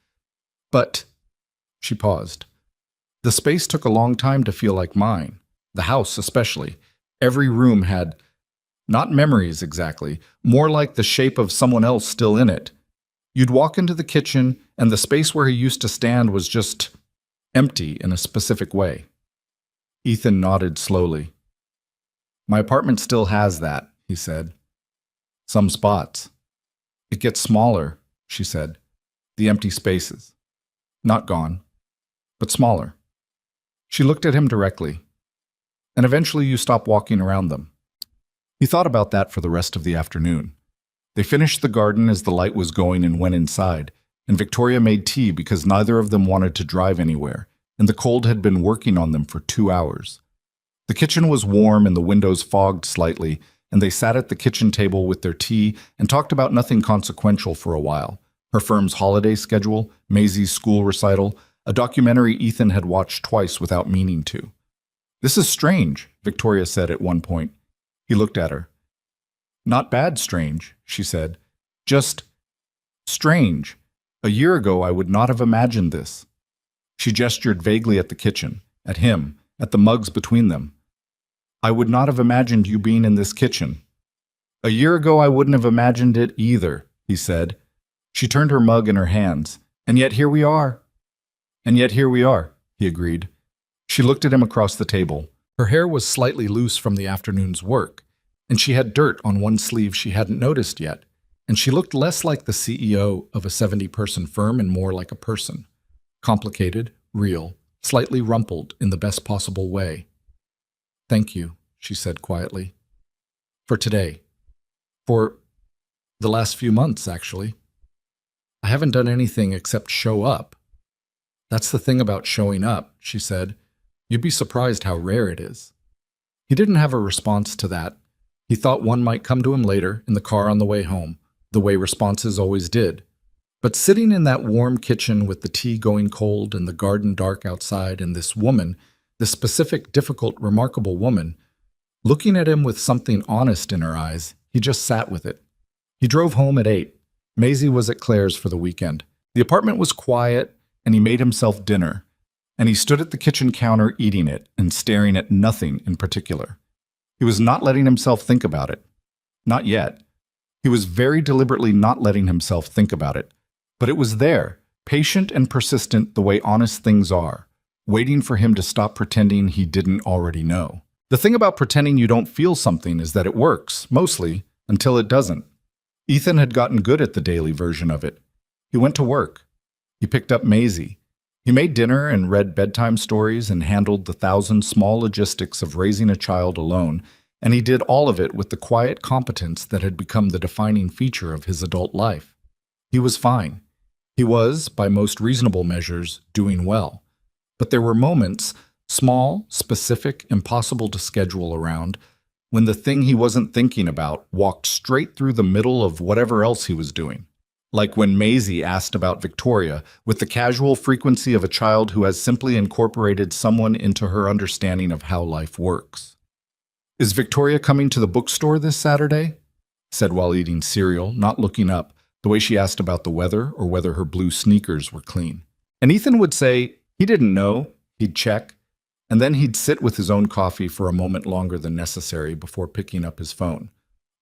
But," she paused, "the space took a long time to feel like mine, the house especially. Every room had, not memories exactly, more like the shape of someone else still in it. You'd walk into the kitchen, and the space where he used to stand was just empty in a specific way." Ethan nodded slowly. "My apartment still has that," he said. "Some spots. It gets smaller," she said. "The empty spaces. Not gone, but smaller." She looked at him directly. "And eventually you stop walking around them." He thought about that for the rest of the afternoon. They finished the garden as the light was going and went inside, and Victoria made tea because neither of them wanted to drive anywhere, and the cold had been working on them for 2 hours. The kitchen was warm and the windows fogged slightly, and they sat at the kitchen table with their tea and talked about nothing consequential for a while. Her firm's holiday schedule, Maisie's school recital, a documentary Ethan had watched twice without meaning to. "This is strange," Victoria said at one point. He looked at her. "Not bad strange," she said. "Just strange. A year ago I would not have imagined this." She gestured vaguely at the kitchen, at him, at the mugs between them. "I would not have imagined you being in this kitchen." "A year ago I wouldn't have imagined it either," he said. She turned her mug in her hands. "And yet here we are." "And yet here we are," he agreed. She looked at him across the table. Her hair was slightly loose from the afternoon's work, and she had dirt on one sleeve she hadn't noticed yet, and she looked less like the CEO of a 70-person firm and more like a person. Complicated, real, slightly rumpled in the best possible way. "Thank you," she said quietly. "For today. For the last few months, actually. I haven't done anything except show up." "That's the thing about showing up," she said. "You'd be surprised how rare it is." He didn't have a response to that. He thought one might come to him later, in the car on the way home, the way responses always did. But sitting in that warm kitchen with the tea going cold and the garden dark outside and this woman, this specific, difficult, remarkable woman, looking at him with something honest in her eyes, he just sat with it. He drove home at 8. Maisie was at Claire's for the weekend. The apartment was quiet, and he made himself dinner, and he stood at the kitchen counter eating it and staring at nothing in particular. He was not letting himself think about it. Not yet. He was very deliberately not letting himself think about it. But it was there, patient and persistent the way honest things are, waiting for him to stop pretending he didn't already know. The thing about pretending you don't feel something is that it works, mostly, until it doesn't. Ethan had gotten good at the daily version of it. He went to work. He picked up Maisie. He made dinner and read bedtime stories and handled the 1,000 small logistics of raising a child alone, and he did all of it with the quiet competence that had become the defining feature of his adult life. He was fine. He was, by most reasonable measures, doing well. But there were moments, small, specific, impossible to schedule around, when the thing he wasn't thinking about walked straight through the middle of whatever else he was doing. Like when Maisie asked about Victoria, with the casual frequency of a child who has simply incorporated someone into her understanding of how life works. "Is Victoria coming to the bookstore this Saturday?" said while eating cereal, not looking up, the way she asked about the weather or whether her blue sneakers were clean. And Ethan would say he didn't know, he'd check, and then he'd sit with his own coffee for a moment longer than necessary before picking up his phone.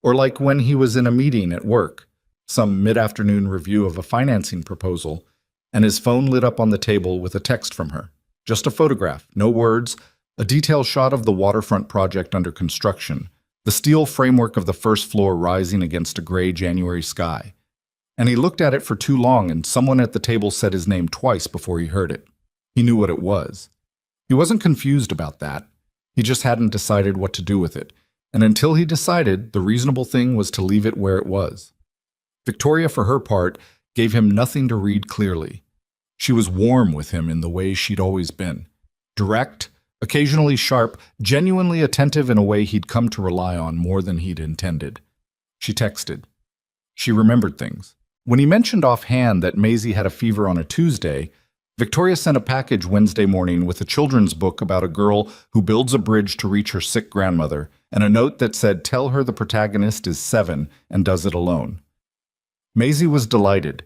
Or like when he was in a meeting at work, some mid-afternoon review of a financing proposal, and his phone lit up on the table with a text from her. Just a photograph, no words, a detailed shot of the waterfront project under construction, the steel framework of the first floor rising against a gray January sky. And he looked at it for too long, and someone at the table said his name twice before he heard it. He knew what it was. He wasn't confused about that. He just hadn't decided what to do with it. And until he decided, the reasonable thing was to leave it where it was. Victoria, for her part, gave him nothing to read clearly. She was warm with him in the way she'd always been. Direct, occasionally sharp, genuinely attentive in a way he'd come to rely on more than he'd intended. She texted. She remembered things. When he mentioned offhand that Maisie had a fever on a Tuesday, Victoria sent a package Wednesday morning with a children's book about a girl who builds a bridge to reach her sick grandmother, and a note that said, "Tell her the protagonist is 7 and does it alone." Maisie was delighted.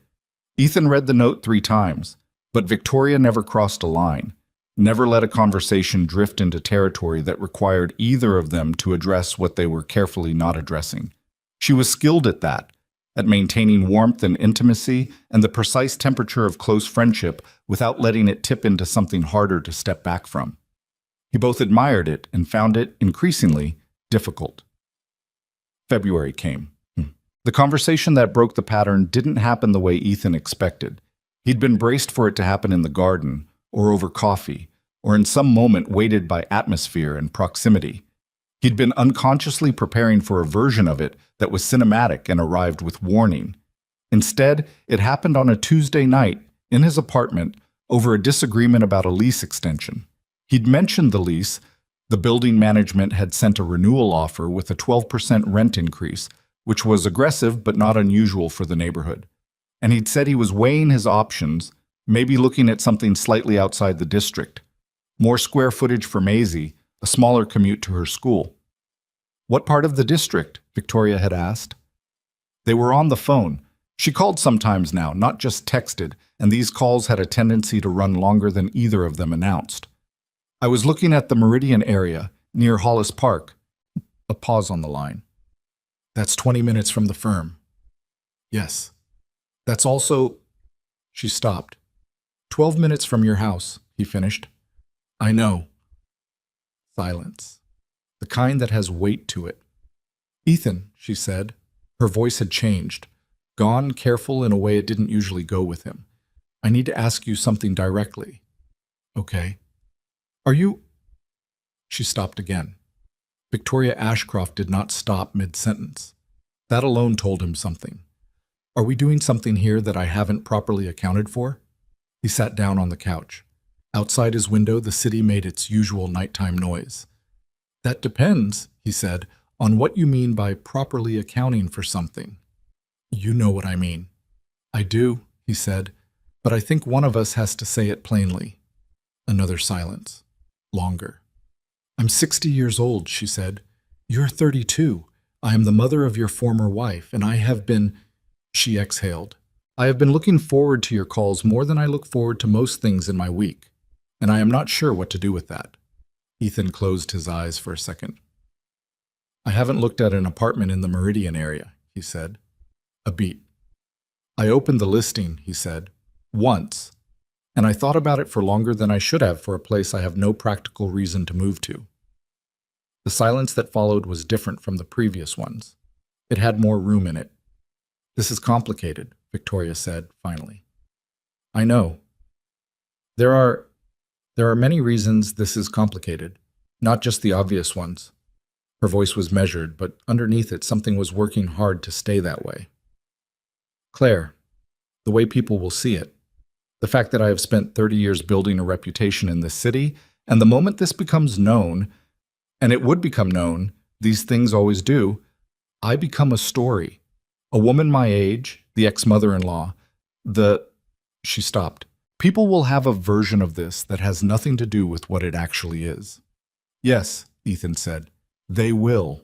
Ethan read the note 3 times, but Victoria never crossed a line, never let a conversation drift into territory that required either of them to address what they were carefully not addressing. She was skilled at that, at maintaining warmth and intimacy and the precise temperature of close friendship without letting it tip into something harder to step back from. He both admired it and found it, increasingly, difficult. February came. The conversation that broke the pattern didn't happen the way Ethan expected. He'd been braced for it to happen in the garden, or over coffee, or in some moment weighted by atmosphere and proximity. He'd been unconsciously preparing for a version of it that was cinematic and arrived with warning. Instead, it happened on a Tuesday night, in his apartment, over a disagreement about a lease extension. He'd mentioned the lease. The building management had sent a renewal offer with a 12% rent increase, which was aggressive but not unusual for the neighborhood. And he'd said he was weighing his options, maybe looking at something slightly outside the district. More square footage for Maisie, a smaller commute to her school. "What part of the district?" Victoria had asked. They were on the phone. She called sometimes now, not just texted, and these calls had a tendency to run longer than either of them announced. "I was looking at the Meridian area, near Hollis Park." A pause on the line. "That's 20 minutes from the firm." "Yes. That's also—" She stopped. 12 minutes from your house," he finished. "I know." Silence. The kind that has weight to it. "Ethan," she said. Her voice had changed, gone careful in a way it didn't usually go with him. "I need to ask you something directly." "Okay." "Are you—" She stopped again. Victoria Ashcroft did not stop mid-sentence. That alone told him something. "Are we doing something here that I haven't properly accounted for?" He sat down on the couch. Outside his window, the city made its usual nighttime noise. "That depends," he said, "on what you mean by properly accounting for something." "You know what I mean." "I do," he said, "but I think one of us has to say it plainly." Another silence. Longer. "I'm 60 years old," she said. "You're 32. I am the mother of your former wife, and I have been—" She exhaled. "I have been looking forward to your calls more than I look forward to most things in my week, and I am not sure what to do with that." Ethan closed his eyes for a second. "I haven't looked at an apartment in the Meridian area," he said. A beat. "I opened the listing," he said, "once, and I thought about it for longer than I should have for a place I have no practical reason to move to." The silence that followed was different from the previous ones. It had more room in it. "This is complicated," Victoria said, finally. "I know. There are many reasons this is complicated, not just the obvious ones." Her voice was measured, but underneath it something was working hard to stay that way. "Claire, the way people will see it. The fact that I have spent 30 years building a reputation in this city, and the moment this becomes known, and it would become known, these things always do, I become a story. A woman my age, the ex-mother-in-law, She stopped. "People will have a version of this that has nothing to do with what it actually is." "Yes," Ethan said, "they will.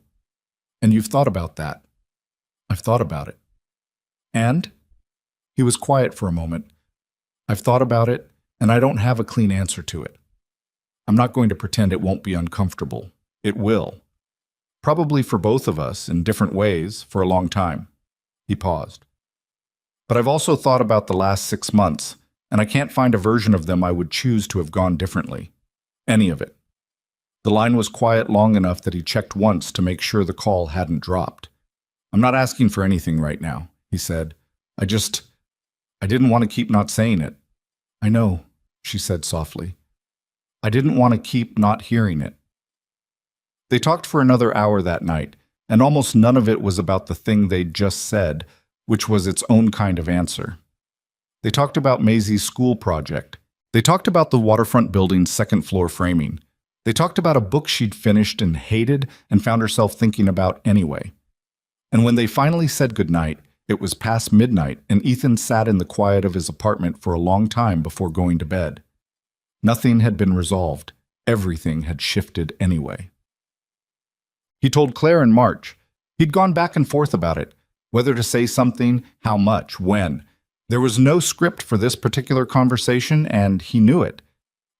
And you've thought about that." "I've thought about it." "And?" He was quiet for a moment. "I've thought about it, and I don't have a clean answer to it. I'm not going to pretend it won't be uncomfortable. It will. Probably for both of us, in different ways, for a long time." He paused. "But I've also thought about the last 6 months, and I can't find a version of them I would choose to have gone differently. Any of it." The line was quiet long enough that he checked once to make sure the call hadn't dropped. "I'm not asking for anything right now," he said. I didn't want to keep not saying it." "I know," she said softly. "I didn't want to keep not hearing it." They talked for another hour that night, and almost none of it was about the thing they'd just said, which was its own kind of answer. They talked about Maisie's school project. They talked about the waterfront building's second-floor framing. They talked about a book she'd finished and hated and found herself thinking about anyway. And when they finally said goodnight, it was past midnight, and Ethan sat in the quiet of his apartment for a long time before going to bed. Nothing had been resolved. Everything had shifted anyway. He told Claire in March. He'd gone back and forth about it, whether to say something, how much, when. There was no script for this particular conversation, and he knew it.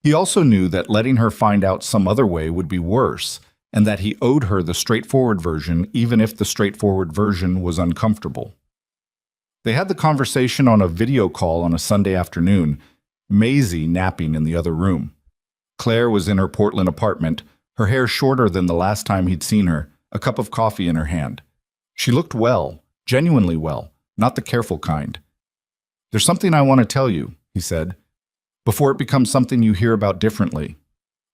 He also knew that letting her find out some other way would be worse, and that he owed her the straightforward version, even if the straightforward version was uncomfortable. They had the conversation on a video call on a Sunday afternoon, Maisie napping in the other room. Claire was in her Portland apartment, her hair shorter than the last time he'd seen her, a cup of coffee in her hand. She looked well, genuinely well, not the careful kind. "There's something I want to tell you," he said, "before it becomes something you hear about differently."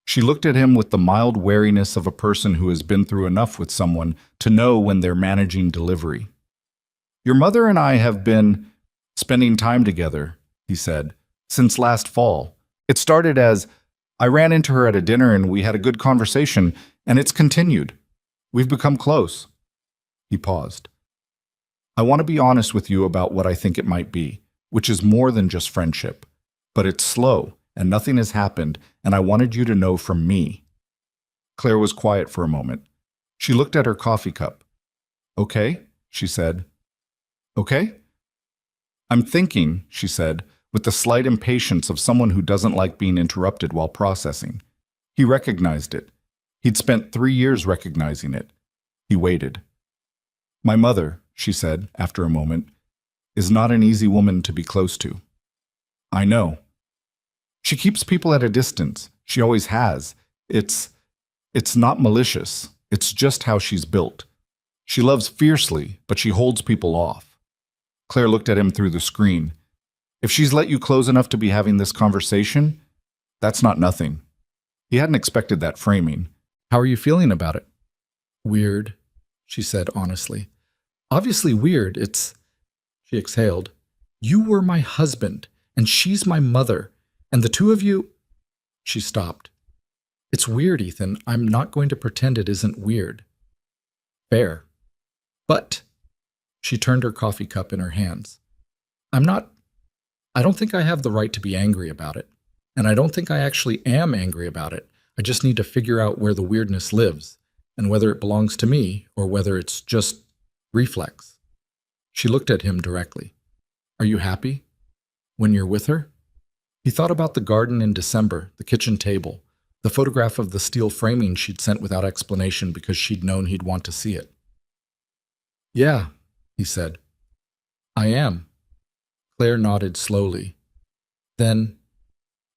She looked at him with the mild wariness of a person who has been through enough with someone to know when they're managing delivery. "Your mother and I have been spending time together," he said, Since last fall. It started as, I ran into her at a dinner and we had a good conversation, and it's continued. We've become close. He paused. I want to be honest with you about what I think it might be, which is more than just friendship. But it's slow, and nothing has happened, and I wanted you to know from me. Claire was quiet for a moment. She looked at her coffee cup. Okay, she said. Okay? I'm thinking, she said, with the slight impatience of someone who doesn't like being interrupted while processing. He recognized it. He'd spent 3 years recognizing it. He waited. My mother, she said, after a moment, is not an easy woman to be close to. I know. She keeps people at a distance. She always has. It's not malicious. It's just how she's built. She loves fiercely, but she holds people off. Claire looked at him through the screen. If she's let you close enough to be having this conversation, that's not nothing. He hadn't expected that framing. How are you feeling about it? Weird, she said honestly. Obviously weird. She exhaled. You were my husband, and she's my mother, and the two of you... She stopped. It's weird, Ethan. I'm not going to pretend it isn't weird. Fair. But... She turned her coffee cup in her hands. I don't think I have the right to be angry about it. And I don't think I actually am angry about it. I just need to figure out where the weirdness lives, and whether it belongs to me or whether it's just reflex. She looked at him directly. Are you happy? When you're with her? He thought about the garden in December, the kitchen table, the photograph of the steel framing she'd sent without explanation because she'd known he'd want to see it. Yeah, he said. I am. Claire nodded slowly. Then,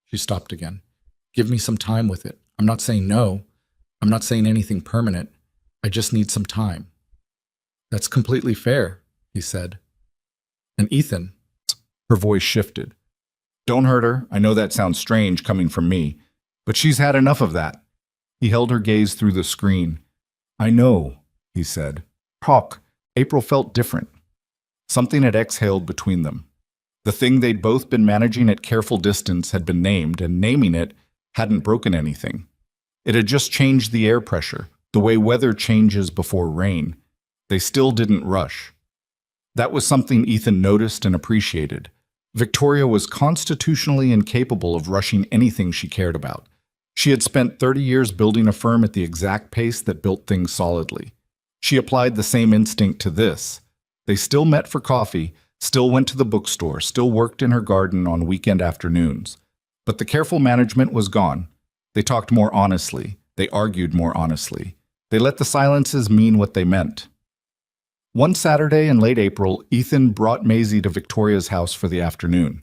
she stopped again. Give me some time with it. I'm not saying no. I'm not saying anything permanent. I just need some time. That's completely fair, he said. And Ethan, her voice shifted. Don't hurt her. I know that sounds strange coming from me, but she's had enough of that. He held her gaze through the screen. I know, he said. Talk. April felt different. Something had exhaled between them. The thing they'd both been managing at careful distance had been named, and naming it hadn't broken anything. It had just changed the air pressure, the way weather changes before rain. They still didn't rush. That was something Ethan noticed and appreciated. Victoria was constitutionally incapable of rushing anything she cared about. She had spent 30 years building a firm at the exact pace that built things solidly. She applied the same instinct to this. They still met for coffee, still went to the bookstore, still worked in her garden on weekend afternoons. But the careful management was gone. They talked more honestly. They argued more honestly. They let the silences mean what they meant. One Saturday in late April, Ethan brought Maisie to Victoria's house for the afternoon.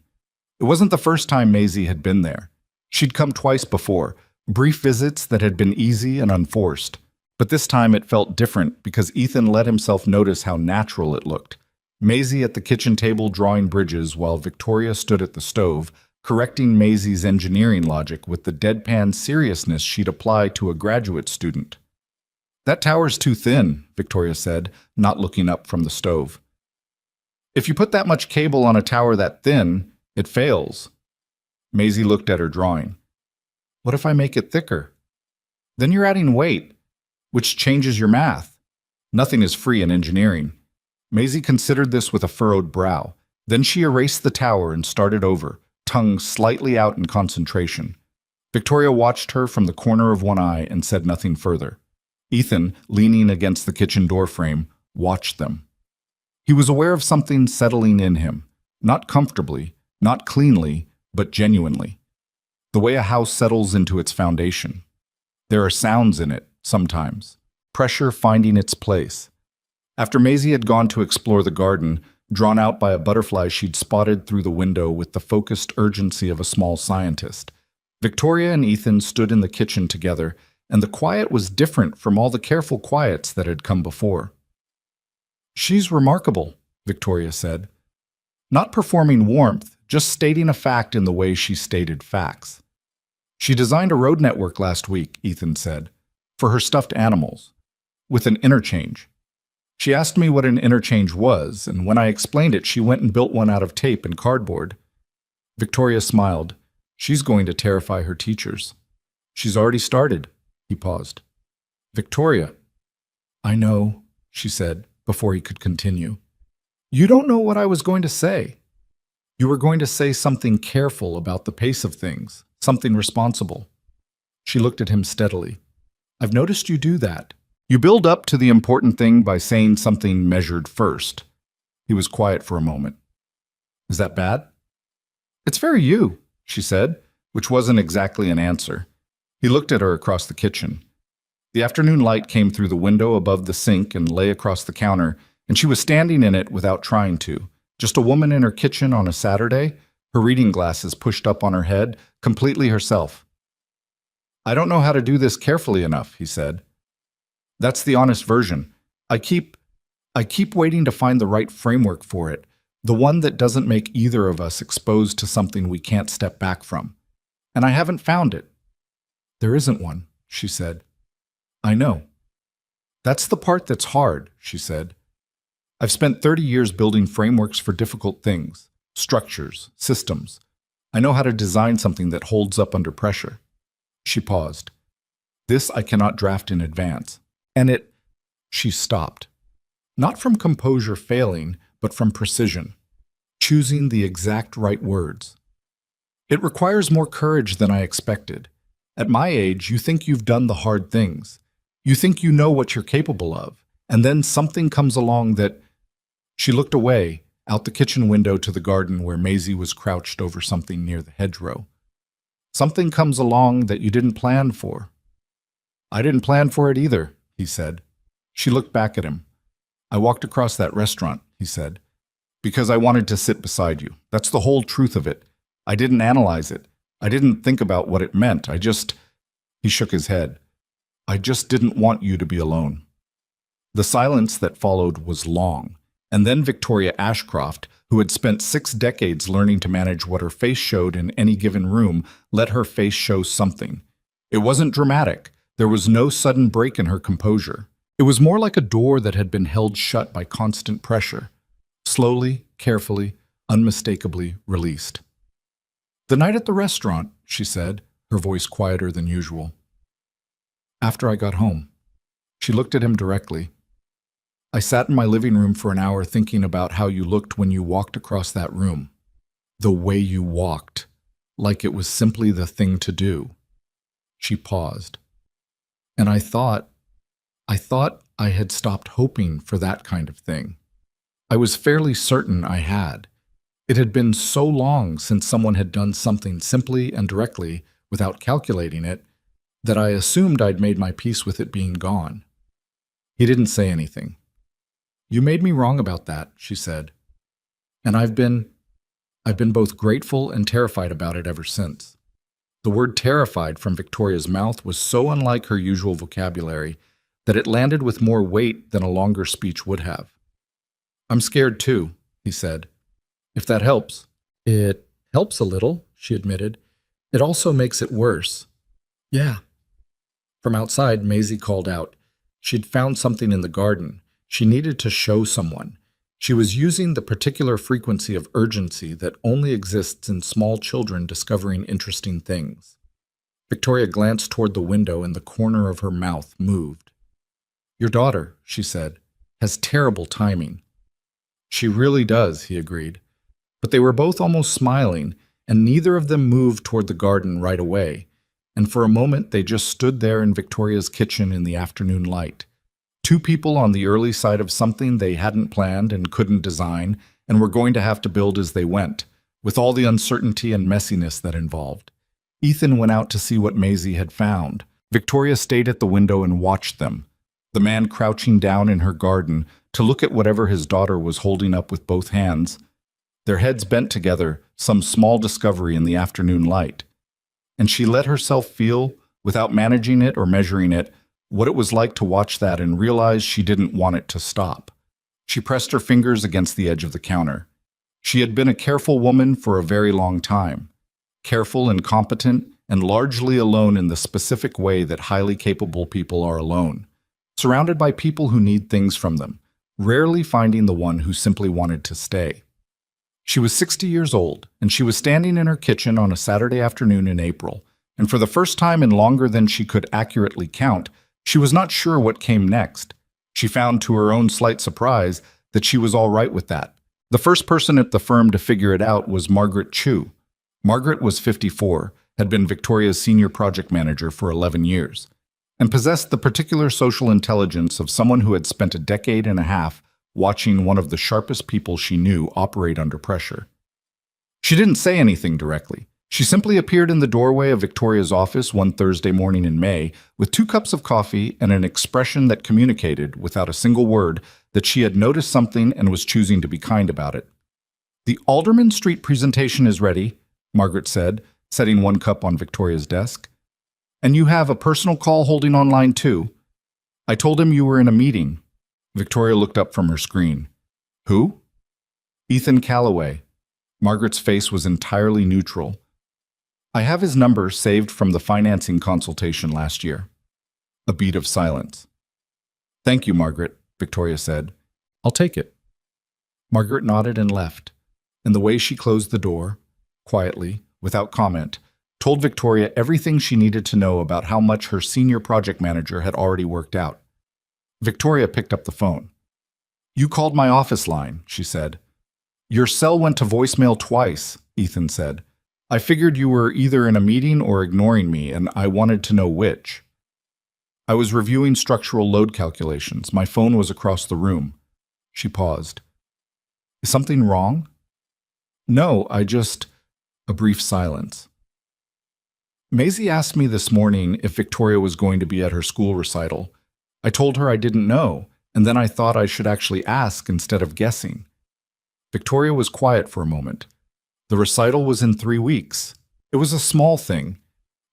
It wasn't the first time Maisie had been there. She'd come twice before, brief visits that had been easy and unforced. But this time it felt different because Ethan let himself notice how natural it looked. Maisie at the kitchen table drawing bridges while Victoria stood at the stove, correcting Maisie's engineering logic with the deadpan seriousness she'd apply to a graduate student. That tower's too thin, Victoria said, not looking up from the stove. If you put that much cable on a tower that thin, it fails. Maisie looked at her drawing. What if I make it thicker? Then you're adding weight, which changes your math. Nothing is free in engineering. Maisie considered this with a furrowed brow. Then she erased the tower and started over, tongue slightly out in concentration. Victoria watched her from the corner of one eye and said nothing further. Ethan, leaning against the kitchen doorframe, watched them. He was aware of something settling in him, not comfortably, not cleanly, but genuinely. The way a house settles into its foundation. There are sounds in it, sometimes, pressure finding its place. After Maisie had gone to explore the garden, drawn out by a butterfly she'd spotted through the window with the focused urgency of a small scientist, Victoria and Ethan stood in the kitchen together, and the quiet was different from all the careful quiets that had come before. She's remarkable, Victoria said. Not performing warmth, just stating a fact in the way she stated facts. She designed a road network last week, Ethan said, for her stuffed animals, with an interchange. She asked me what an interchange was, and when I explained it, she went and built one out of tape and cardboard. Victoria smiled. She's going to terrify her teachers. She's already started. He paused. Victoria. I know, she said, before he could continue. You don't know what I was going to say. You were going to say something careful about the pace of things, something responsible. She looked at him steadily. I've noticed you do that. You build up to the important thing by saying something measured first. He was quiet for a moment. Is that bad? It's very you, she said, which wasn't exactly an answer. He looked at her across the kitchen. The afternoon light came through the window above the sink and lay across the counter, and she was standing in it without trying to. Just a woman in her kitchen on a Saturday, her reading glasses pushed up on her head, completely herself. I don't know how to do this carefully enough, he said. That's the honest version. I keep waiting to find the right framework for it, the one that doesn't make either of us exposed to something we can't step back from. And I haven't found it. There isn't one, she said. I know. That's the part that's hard, she said. I've spent 30 years building frameworks for difficult things, structures, systems. I know how to design something that holds up under pressure. She paused. This I cannot draft in advance. And she stopped. Not from composure failing, but from precision, choosing the exact right words. It requires more courage than I expected. At my age, you think you've done the hard things. You think you know what you're capable of, and then something comes along that... She looked away, out the kitchen window to the garden where Maisie was crouched over something near the hedgerow. Something comes along that you didn't plan for. I didn't plan for it either, he said. She looked back at him. I walked across that restaurant, he said, because I wanted to sit beside you. That's the whole truth of it. I didn't analyze it. I didn't think about what it meant. He shook his head. I just didn't want you to be alone. The silence that followed was long. And then Victoria Ashcroft, who had spent 6 decades learning to manage what her face showed in any given room, let her face show something. It wasn't dramatic. There was no sudden break in her composure. It was more like a door that had been held shut by constant pressure, slowly, carefully, unmistakably released. The night at the restaurant, she said, her voice quieter than usual. After I got home. She looked at him directly. I sat in my living room for an hour thinking about how you looked when you walked across that room. The way you walked, like it was simply the thing to do. She paused. And I thought I had stopped hoping for that kind of thing. I was fairly certain I had. It had been so long since someone had done something simply and directly, without calculating it, that I assumed I'd made my peace with it being gone. He didn't say anything. You made me wrong about that, she said. And I've been both grateful and terrified about it ever since. The word terrified from Victoria's mouth was so unlike her usual vocabulary that it landed with more weight than a longer speech would have. I'm scared too, he said. If that helps. It helps a little, she admitted. It also makes it worse. Yeah. From outside, Maisie called out. She'd found something in the garden. She needed to show someone. She was using the particular frequency of urgency that only exists in small children discovering interesting things. Victoria glanced toward the window and the corner of her mouth moved. Your daughter, she said, has terrible timing. She really does, he agreed. But they were both almost smiling, and neither of them moved toward the garden right away, and for a moment they just stood there in Victoria's kitchen in the afternoon light. 2 people on the early side of something they hadn't planned and couldn't design, and were going to have to build as they went, with all the uncertainty and messiness that involved. Ethan went out to see what Maisie had found. Victoria stayed at the window and watched them, the man crouching down in her garden to look at whatever his daughter was holding up with both hands, their heads bent together, some small discovery in the afternoon light. And she let herself feel, without managing it or measuring it, what it was like to watch that and realize she didn't want it to stop. She pressed her fingers against the edge of the counter. She had been a careful woman for a very long time. Careful and competent, and largely alone in the specific way that highly capable people are alone. Surrounded by people who need things from them, rarely finding the one who simply wanted to stay. She was 60 years old, and she was standing in her kitchen on a Saturday afternoon in April, and for the first time in longer than she could accurately count, she was not sure what came next. She found to her own slight surprise that she was all right with that. The first person at the firm to figure it out was Margaret Chu. Margaret was 54, had been Victoria's senior project manager for 11 years, and possessed the particular social intelligence of someone who had spent a decade and a half watching one of the sharpest people she knew operate under pressure. She didn't say anything directly. She simply appeared in the doorway of Victoria's office one Thursday morning in May with 2 cups of coffee and an expression that communicated, without a single word, that she had noticed something and was choosing to be kind about it. "The Alderman Street presentation is ready," Margaret said, setting 1 cup on Victoria's desk. "And you have a personal call holding on line 2. I told him you were in a meeting." Victoria looked up from her screen. "Who?" "Ethan Calloway." Margaret's face was entirely neutral. "I have his number saved from the financing consultation last year." A beat of silence. "Thank you, Margaret," Victoria said. "I'll take it." Margaret nodded and left, and the way she closed the door, quietly, without comment, told Victoria everything she needed to know about how much her senior project manager had already worked out. Victoria picked up the phone. "You called my office line," she said. "Your cell went to voicemail twice," Ethan said. "I figured you were either in a meeting or ignoring me, and I wanted to know which." "I was reviewing structural load calculations. My phone was across the room." She paused. "Is something wrong?" "No, I just—" A brief silence. "Maisie asked me this morning if Victoria was going to be at her school recital. I told her I didn't know, and then I thought I should actually ask instead of guessing." Victoria was quiet for a moment. The recital was in 3 weeks. It was a small thing.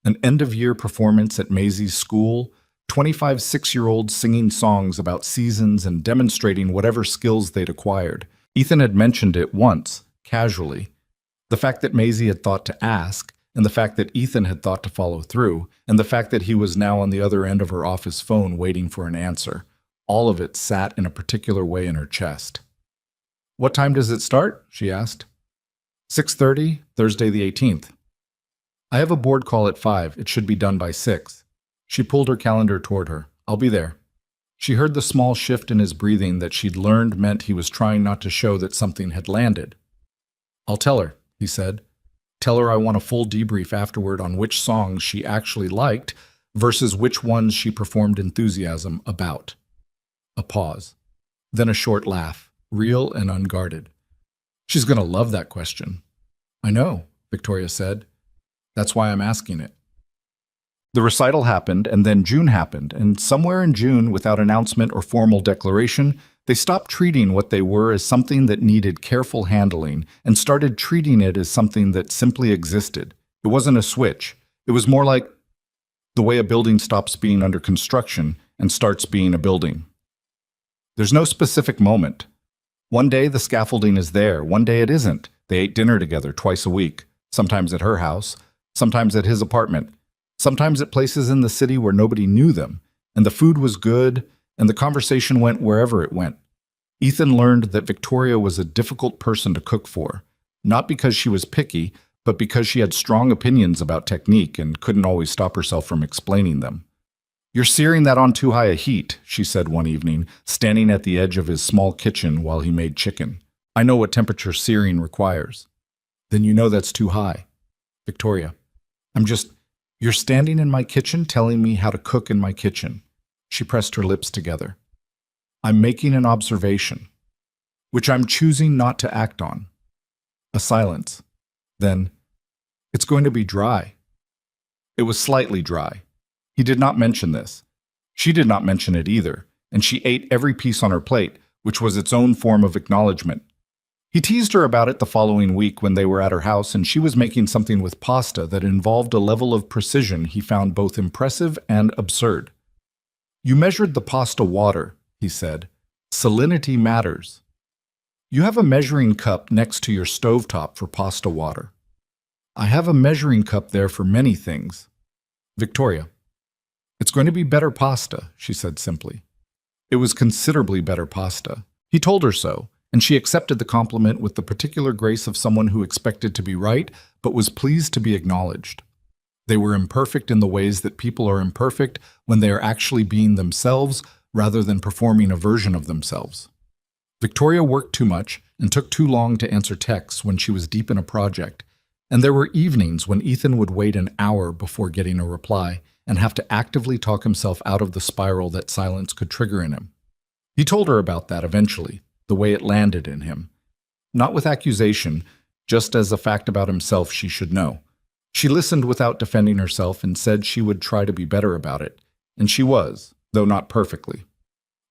An end-of-year performance at Maisie's school, 25 6-year-olds singing songs about seasons and demonstrating whatever skills they'd acquired. Ethan had mentioned it once, casually. The fact that Maisie had thought to ask, and the fact that Ethan had thought to follow through, and the fact that he was now on the other end of her office phone waiting for an answer, all of it sat in a particular way in her chest. "What time does it start?" she asked. 6:30, Thursday the 18th. "I have a board call at 5. It should be done by 6. She pulled her calendar toward her. "I'll be there." She heard the small shift in his breathing that she'd learned meant he was trying not to show that something had landed. "I'll tell her," he said. "Tell her I want a full debrief afterward on which songs she actually liked versus which ones she performed enthusiasm about." A pause. Then a short laugh, real and unguarded. "She's going to love that question." "I know," Victoria said. "That's why I'm asking it." The recital happened, and then June happened, and somewhere in June, without announcement or formal declaration, they stopped treating what they were as something that needed careful handling and started treating it as something that simply existed. It wasn't a switch. It was more like the way a building stops being under construction and starts being a building. There's no specific moment. One day the scaffolding is there, one day it isn't. They ate dinner together twice a week, sometimes at her house, sometimes at his apartment, sometimes at places in the city where nobody knew them, and the food was good, and the conversation went wherever it went. Ethan learned that Victoria was a difficult person to cook for, not because she was picky, but because she had strong opinions about technique and couldn't always stop herself from explaining them. "You're searing that on too high a heat," she said one evening, standing at the edge of his small kitchen while he made chicken. "I know what temperature searing requires." "Then you know that's too high." "Victoria, you're standing in my kitchen telling me how to cook in my kitchen." She pressed her lips together. "I'm making an observation, which I'm choosing not to act on." A silence. Then, "It's going to be dry." It was slightly dry. He did not mention this. She did not mention it either, and she ate every piece on her plate, which was its own form of acknowledgement. He teased her about it the following week when they were at her house and she was making something with pasta that involved a level of precision he found both impressive and absurd. "You measured the pasta water," he said. "Salinity matters. You have a measuring cup next to your stovetop for pasta water. I have a measuring cup there for many things." "Victoria, it's going to be better pasta," she said simply. It was considerably better pasta. He told her so, and she accepted the compliment with the particular grace of someone who expected to be right, but was pleased to be acknowledged. They were imperfect in the ways that people are imperfect when they are actually being themselves rather than performing a version of themselves. Victoria worked too much and took too long to answer texts when she was deep in a project, and there were evenings when Ethan would wait an hour before getting a reply and have to actively talk himself out of the spiral that silence could trigger in him. He told her about that eventually, the way it landed in him. Not with accusation, just as a fact about himself she should know. She listened without defending herself and said she would try to be better about it, and she was, though not perfectly.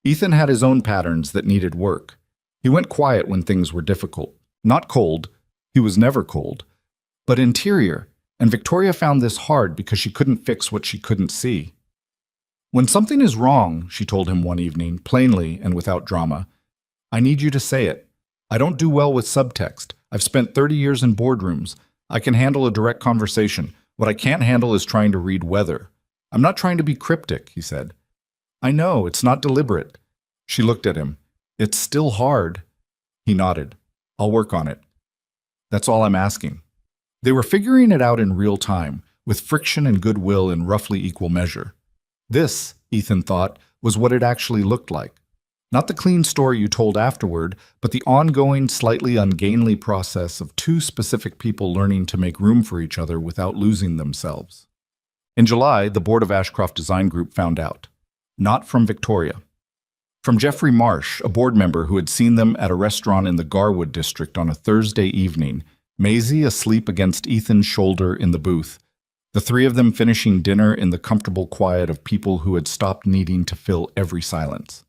Ethan had his own patterns that needed work. He went quiet when things were difficult. Not cold, he was never cold, but interior, and Victoria found this hard because she couldn't fix what she couldn't see. When something is wrong, she told him one evening, plainly and without drama, I need you to say it. I don't do well with subtext. I've spent 30 years in boardrooms. I can handle a direct conversation. What I can't handle is trying to read weather. I'm not trying to be cryptic, he said. I know, it's not deliberate. She looked at him. It's still hard. He nodded. I'll work on it. That's all I'm asking. They were figuring it out in real time, with friction and goodwill in roughly equal measure. This, Ethan thought, was what it actually looked like. Not the clean story you told afterward, but the ongoing, slightly ungainly process of two specific people learning to make room for each other without losing themselves. In July, the board of Ashcroft Design Group found out. Not from Victoria. From Jeffrey Marsh, a board member who had seen them at a restaurant in the Garwood district on a Thursday evening, Maisie asleep against Ethan's shoulder in the booth, the three of them finishing dinner in the comfortable quiet of people who had stopped needing to fill every silence.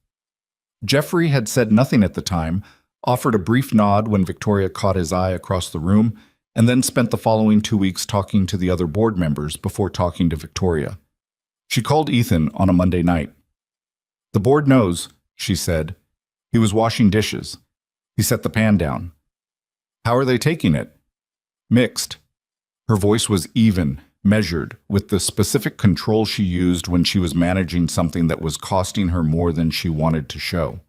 Jeffrey had said nothing at the time, offered a brief nod when Victoria caught his eye across the room, and then spent the following 2 weeks talking to the other board members before talking to Victoria. She called Ethan on a Monday night. The board knows, she said. He was washing dishes. He set the pan down. How are they taking it? Mixed. Her voice was even, measured, with the specific control she used when she was managing something that was costing her more than she wanted to show.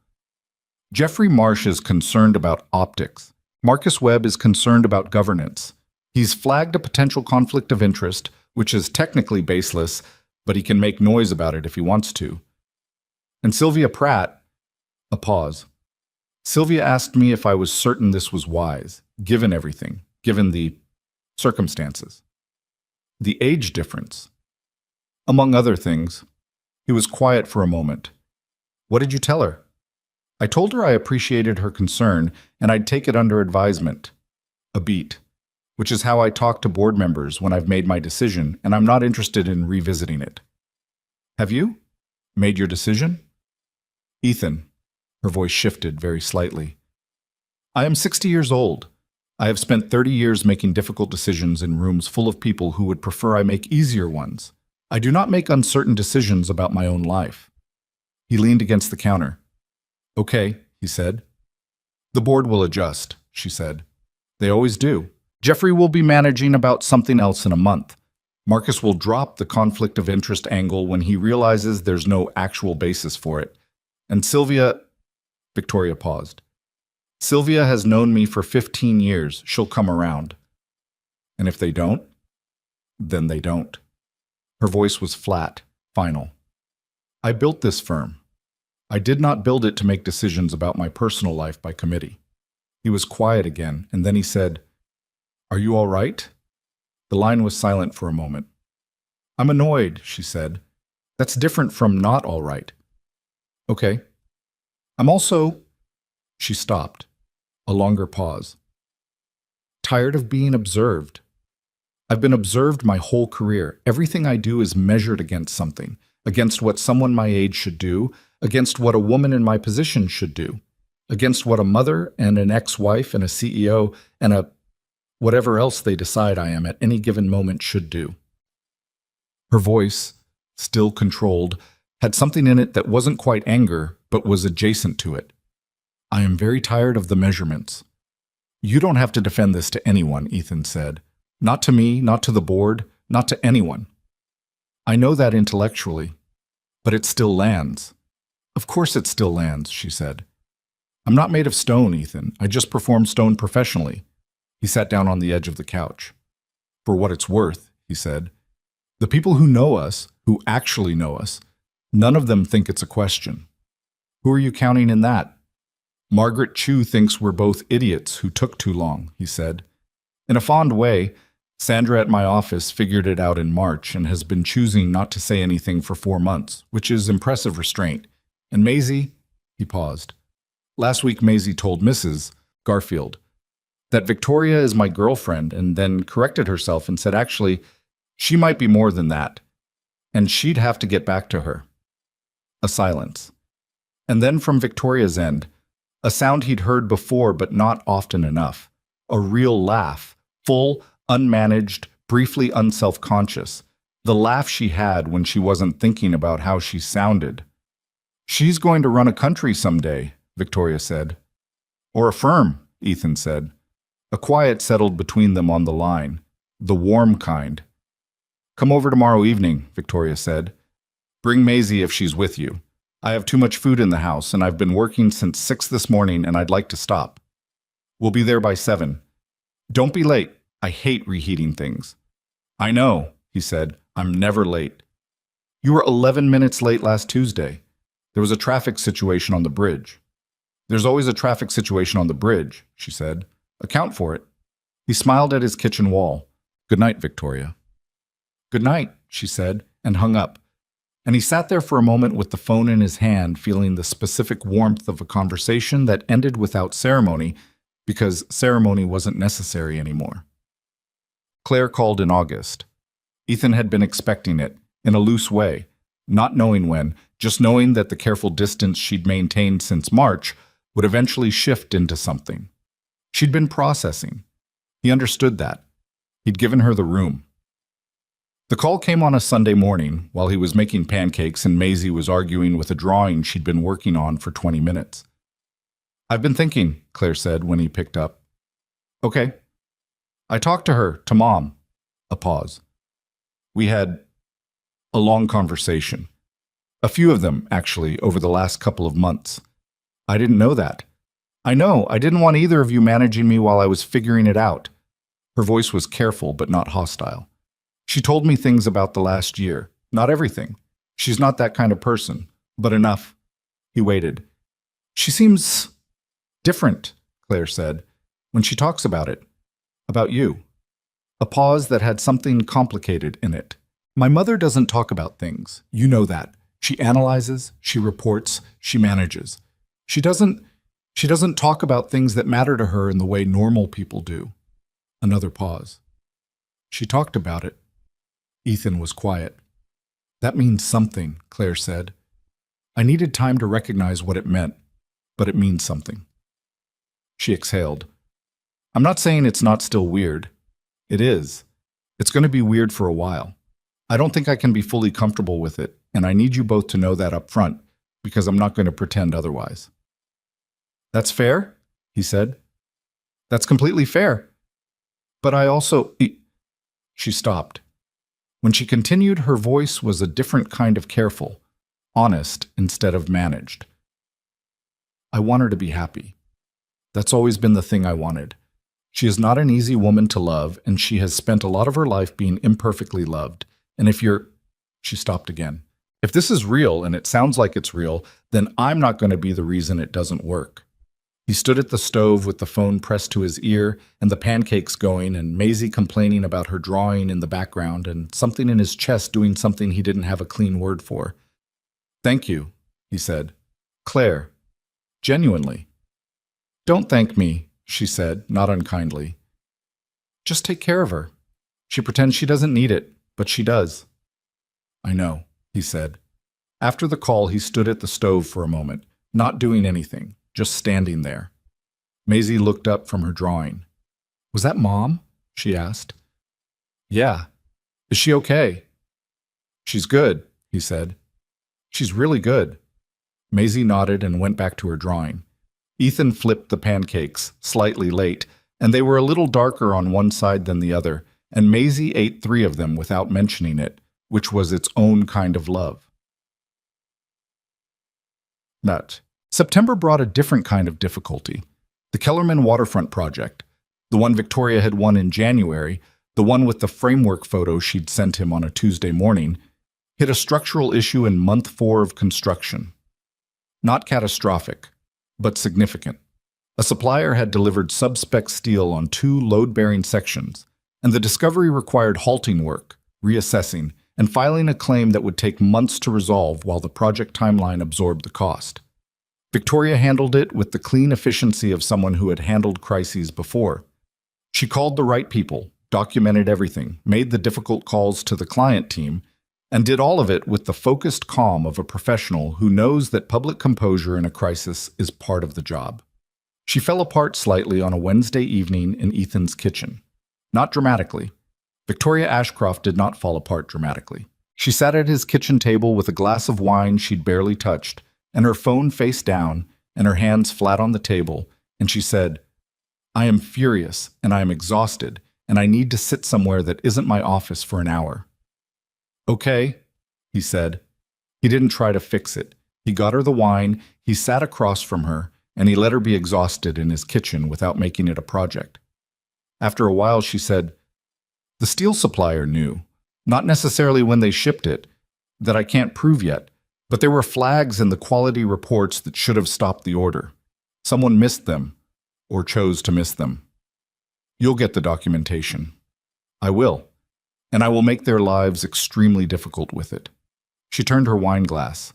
Jeffrey Marsh is concerned about optics. Marcus Webb is concerned about governance. He's flagged a potential conflict of interest, which is technically baseless, but he can make noise about it if he wants to. And Sylvia Pratt, a pause. Sylvia asked me if I was certain this was wise, given everything, given the circumstances. The age difference. Among other things. He was quiet for a moment. What did you tell her? I told her I appreciated her concern and I'd take it under advisement. A beat. Which is how I talk to board members when I've made my decision and I'm not interested in revisiting it. Have you? Made your decision? Ethan. Her voice shifted very slightly. I am 60 years old. I have spent 30 years making difficult decisions in rooms full of people who would prefer I make easier ones. I do not make uncertain decisions about my own life. He leaned against the counter. Okay, he said. The board will adjust, she said. They always do. Jeffrey will be managing about something else in a month. Marcus will drop the conflict of interest angle when he realizes there's no actual basis for it. And Sylvia... Victoria paused. Sylvia has known me for 15 years. She'll come around. And if they don't, then they don't. Her voice was flat, final. I built this firm. I did not build it to make decisions about my personal life by committee. He was quiet again, and then he said, Are you all right? The line was silent for a moment. I'm annoyed, she said. That's different from not all right. Okay. I'm also... She stopped. A longer pause. Tired of being observed. I've been observed my whole career. Everything I do is measured against something, against what someone my age should do, against what a woman in my position should do, against what a mother and an ex-wife and a CEO and a whatever else they decide I am at any given moment should do. Her voice, still controlled, had something in it that wasn't quite anger, but was adjacent to it. I am very tired of the measurements. You don't have to defend this to anyone, Ethan said. Not to me, not to the board, not to anyone. I know that intellectually, but it still lands. Of course it still lands, she said. I'm not made of stone, Ethan. I just perform stone professionally. He sat down on the edge of the couch. For what it's worth, he said. The people who know us, who actually know us, none of them think it's a question. Who are you counting in that? Margaret Chu thinks we're both idiots who took too long, he said. In a fond way, Sandra at my office figured it out in March and has been choosing not to say anything for 4 months, which is impressive restraint. And Maisie, he paused. Last week Maisie told Mrs. Garfield that Victoria is my girlfriend and then corrected herself and said actually, she might be more than that, and she'd have to get back to her. A silence. And then from Victoria's end, a sound he'd heard before but not often enough. A real laugh, full, unmanaged, briefly unself-conscious. The laugh she had when she wasn't thinking about how she sounded. She's going to run a country someday, Victoria said. Or a firm, Ethan said. A quiet settled between them on the line, the warm kind. Come over tomorrow evening, Victoria said. Bring Maisie if she's with you. I have too much food in the house, and I've been working since 6 this morning, and I'd like to stop. We'll be there by 7. Don't be late. I hate reheating things. I know, he said. I'm never late. You were 11 minutes late last Tuesday. There was a traffic situation on the bridge. There's always a traffic situation on the bridge, she said. Account for it. He smiled at his kitchen wall. Good night, Victoria. Good night, she said, and hung up. And he sat there for a moment with the phone in his hand, feeling the specific warmth of a conversation that ended without ceremony, because ceremony wasn't necessary anymore. Claire called in August. Ethan had been expecting it, in a loose way, not knowing when, just knowing that the careful distance she'd maintained since March would eventually shift into something. She'd been processing. He understood that. He'd given her the room. The call came on a Sunday morning while he was making pancakes and Maisie was arguing with a drawing she'd been working on for 20 minutes. I've been thinking, Claire said when he picked up. Okay. I talked to her, to Mom. A pause. We had a long conversation. A few of them, actually, over the last couple of months. I didn't know that. I know, I didn't want either of you managing me while I was figuring it out. Her voice was careful but not hostile. She told me things about the last year. Not everything. She's not that kind of person, but enough. He waited. She seems different, Claire said, when she talks about it. About you. A pause that had something complicated in it. My mother doesn't talk about things. You know that. She analyzes, she reports, she manages. She doesn't talk about things that matter to her in the way normal people do. Another pause. She talked about it. Ethan was quiet. That means something, Claire said. I needed time to recognize what it meant, but it means something. She exhaled. I'm not saying it's not still weird. It is. It's going to be weird for a while. I don't think I can be fully comfortable with it, and I need you both to know that up front, because I'm not going to pretend otherwise. That's fair, he said. That's completely fair. But I also... She stopped. When she continued, her voice was a different kind of careful, honest instead of managed. I want her to be happy. That's always been the thing I wanted. She is not an easy woman to love, and she has spent a lot of her life being imperfectly loved. And if you're... She stopped again. If this is real, and it sounds like it's real, then I'm not going to be the reason it doesn't work. He stood at the stove with the phone pressed to his ear and the pancakes going and Maisie complaining about her drawing in the background and something in his chest doing something he didn't have a clean word for. Thank you, he said. Claire. Genuinely. Don't thank me, she said, not unkindly. Just take care of her. She pretends she doesn't need it, but she does. I know, he said. After the call, he stood at the stove for a moment, not doing anything. Just standing there. Maisie looked up from her drawing. Was that Mom? She asked. Yeah. Is she okay? She's good, he said. She's really good. Maisie nodded and went back to her drawing. Ethan flipped the pancakes, slightly late, and they were a little darker on one side than the other, and Maisie ate 3 of them without mentioning it, which was its own kind of love. That September brought a different kind of difficulty. The Kellerman waterfront project, the one Victoria had won in January, the one with the framework photo she'd sent him on a Tuesday morning, hit a structural issue in month 4 of construction. Not catastrophic, but significant. A supplier had delivered sub-spec steel on 2 load-bearing sections, and the discovery required halting work, reassessing, and filing a claim that would take months to resolve while the project timeline absorbed the cost. Victoria handled it with the clean efficiency of someone who had handled crises before. She called the right people, documented everything, made the difficult calls to the client team, and did all of it with the focused calm of a professional who knows that public composure in a crisis is part of the job. She fell apart slightly on a Wednesday evening in Ethan's kitchen. Not dramatically. Victoria Ashcroft did not fall apart dramatically. She sat at his kitchen table with a glass of wine she'd barely touched, and her phone face down, and her hands flat on the table, and she said, "I am furious, and I am exhausted, and I need to sit somewhere that isn't my office for an hour." "Okay," he said. He didn't try to fix it. He got her the wine, he sat across from her, and he let her be exhausted in his kitchen without making it a project. After a while, she said, "The steel supplier knew, not necessarily when they shipped it, that I can't prove yet, but there were flags in the quality reports that should have stopped the order. Someone missed them, or chose to miss them. You'll get the documentation." "I will, and I will make their lives extremely difficult with it." She turned her wine glass.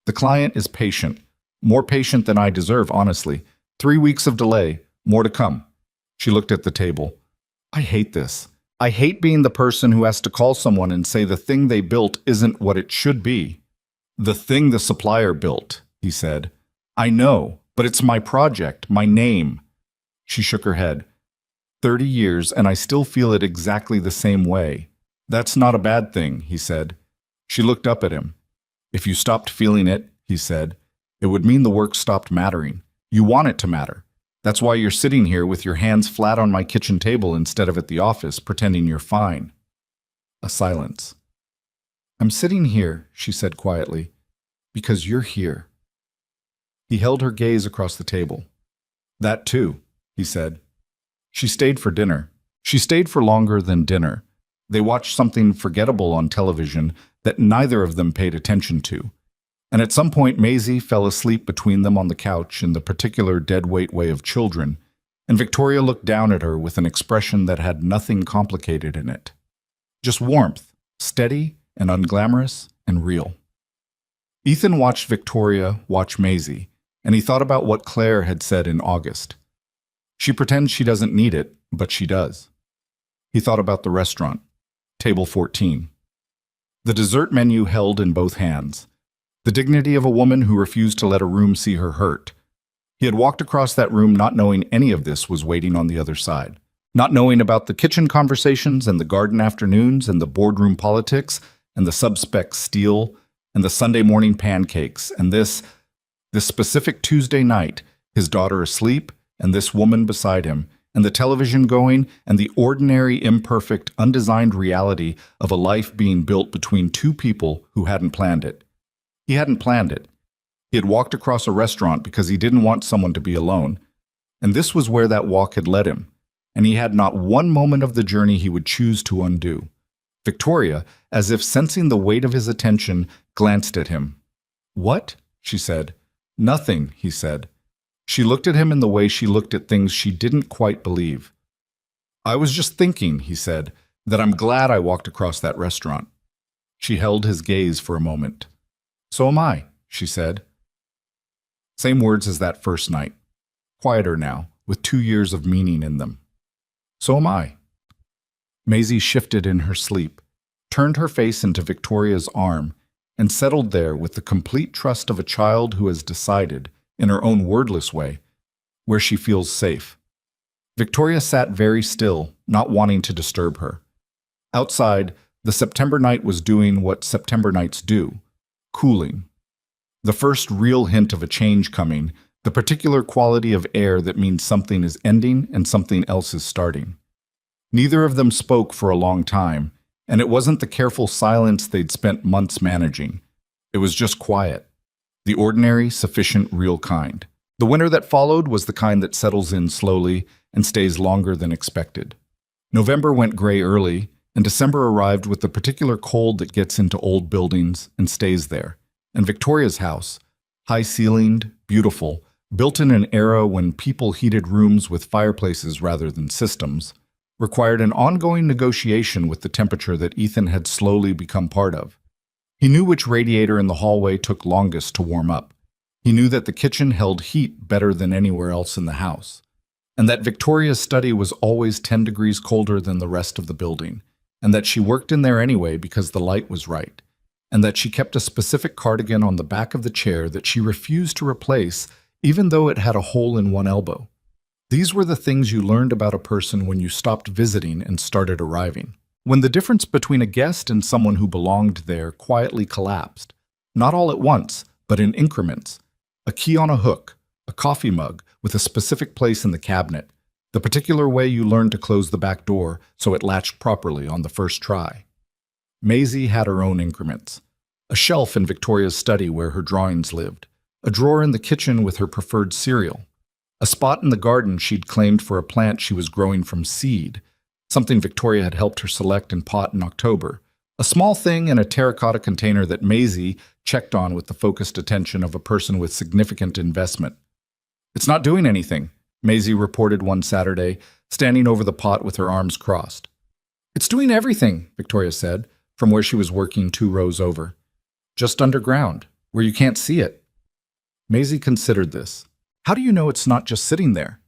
"The client is patient, more patient than I deserve, honestly. 3 weeks of delay, more to come." She looked at the table. "I hate this. I hate being the person who has to call someone and say the thing they built isn't what it should be." "The thing the supplier built," he said. "I know, but it's my project, my name." She shook her head. 30 years, and I still feel it exactly the same way. "That's not a bad thing," he said. She looked up at him. "If you stopped feeling it," he said, "it would mean the work stopped mattering. You want it to matter. That's why you're sitting here with your hands flat on my kitchen table instead of at the office, pretending you're fine." A silence. "I'm sitting here," she said quietly, "because you're here." He held her gaze across the table. "That too," he said. She stayed for dinner. She stayed for longer than dinner. They watched something forgettable on television that neither of them paid attention to. And at some point, Maisie fell asleep between them on the couch in the particular dead-weight way of children, and Victoria looked down at her with an expression that had nothing complicated in it. Just warmth, steady and unglamorous and real. Ethan watched Victoria watch Maisie, and he thought about what Claire had said in August. She pretends she doesn't need it, but she does. He thought about the restaurant, table 14. The dessert menu held in both hands. The dignity of a woman who refused to let a room see her hurt. He had walked across that room not knowing any of this was waiting on the other side. Not knowing about the kitchen conversations and the garden afternoons and the boardroom politics and the sub-spec steel and the Sunday morning pancakes and this specific Tuesday night, his daughter asleep and this woman beside him, and the television going, and the ordinary, imperfect, undesigned reality of a life being built between two people who hadn't planned it. He hadn't planned it. He had walked across a restaurant because he didn't want someone to be alone. And this was where that walk had led him. And he had not one moment of the journey he would choose to undo. Victoria, as if sensing the weight of his attention, glanced at him. "What?" she said. "Nothing," he said. She looked at him in the way she looked at things she didn't quite believe. "I was just thinking," he said, "that I'm glad I walked across that restaurant." She held his gaze for a moment. "So am I," she said. Same words as that first night. Quieter now, with 2 years of meaning in them. "So am I." Maisie shifted in her sleep, turned her face into Victoria's arm, and settled there with the complete trust of a child who has decided, in her own wordless way, where she feels safe. Victoria sat very still, not wanting to disturb her. Outside, the September night was doing what September nights do, cooling. The first real hint of a change coming, the particular quality of air that means something is ending and something else is starting. Neither of them spoke for a long time, and it wasn't the careful silence they'd spent months managing. It was just quiet. The ordinary, sufficient, real kind. The winter that followed was the kind that settles in slowly and stays longer than expected. November went gray early, and December arrived with the particular cold that gets into old buildings and stays there. And Victoria's house, high-ceilinged, beautiful, built in an era when people heated rooms with fireplaces rather than systems, required an ongoing negotiation with the temperature that Ethan had slowly become part of. He knew which radiator in the hallway took longest to warm up. He knew that the kitchen held heat better than anywhere else in the house, and that Victoria's study was always 10 degrees colder than the rest of the building, and that she worked in there anyway because the light was right, and that she kept a specific cardigan on the back of the chair that she refused to replace even though it had a hole in one elbow. These were the things you learned about a person when you stopped visiting and started arriving. When the difference between a guest and someone who belonged there quietly collapsed, not all at once, but in increments. A key on a hook, a coffee mug with a specific place in the cabinet, the particular way you learned to close the back door so it latched properly on the first try. Maisie had her own increments. A shelf in Victoria's study where her drawings lived, a drawer in the kitchen with her preferred cereal, a spot in the garden she'd claimed for a plant she was growing from seed, something Victoria had helped her select and pot in October, a small thing in a terracotta container that Maisie checked on with the focused attention of a person with significant investment. "It's not doing anything," Maisie reported one Saturday, standing over the pot with her arms crossed. "It's doing everything," Victoria said, from where she was working 2 rows over. "Just underground, where you can't see it." Maisie considered this. "How do you know it's not just sitting there?"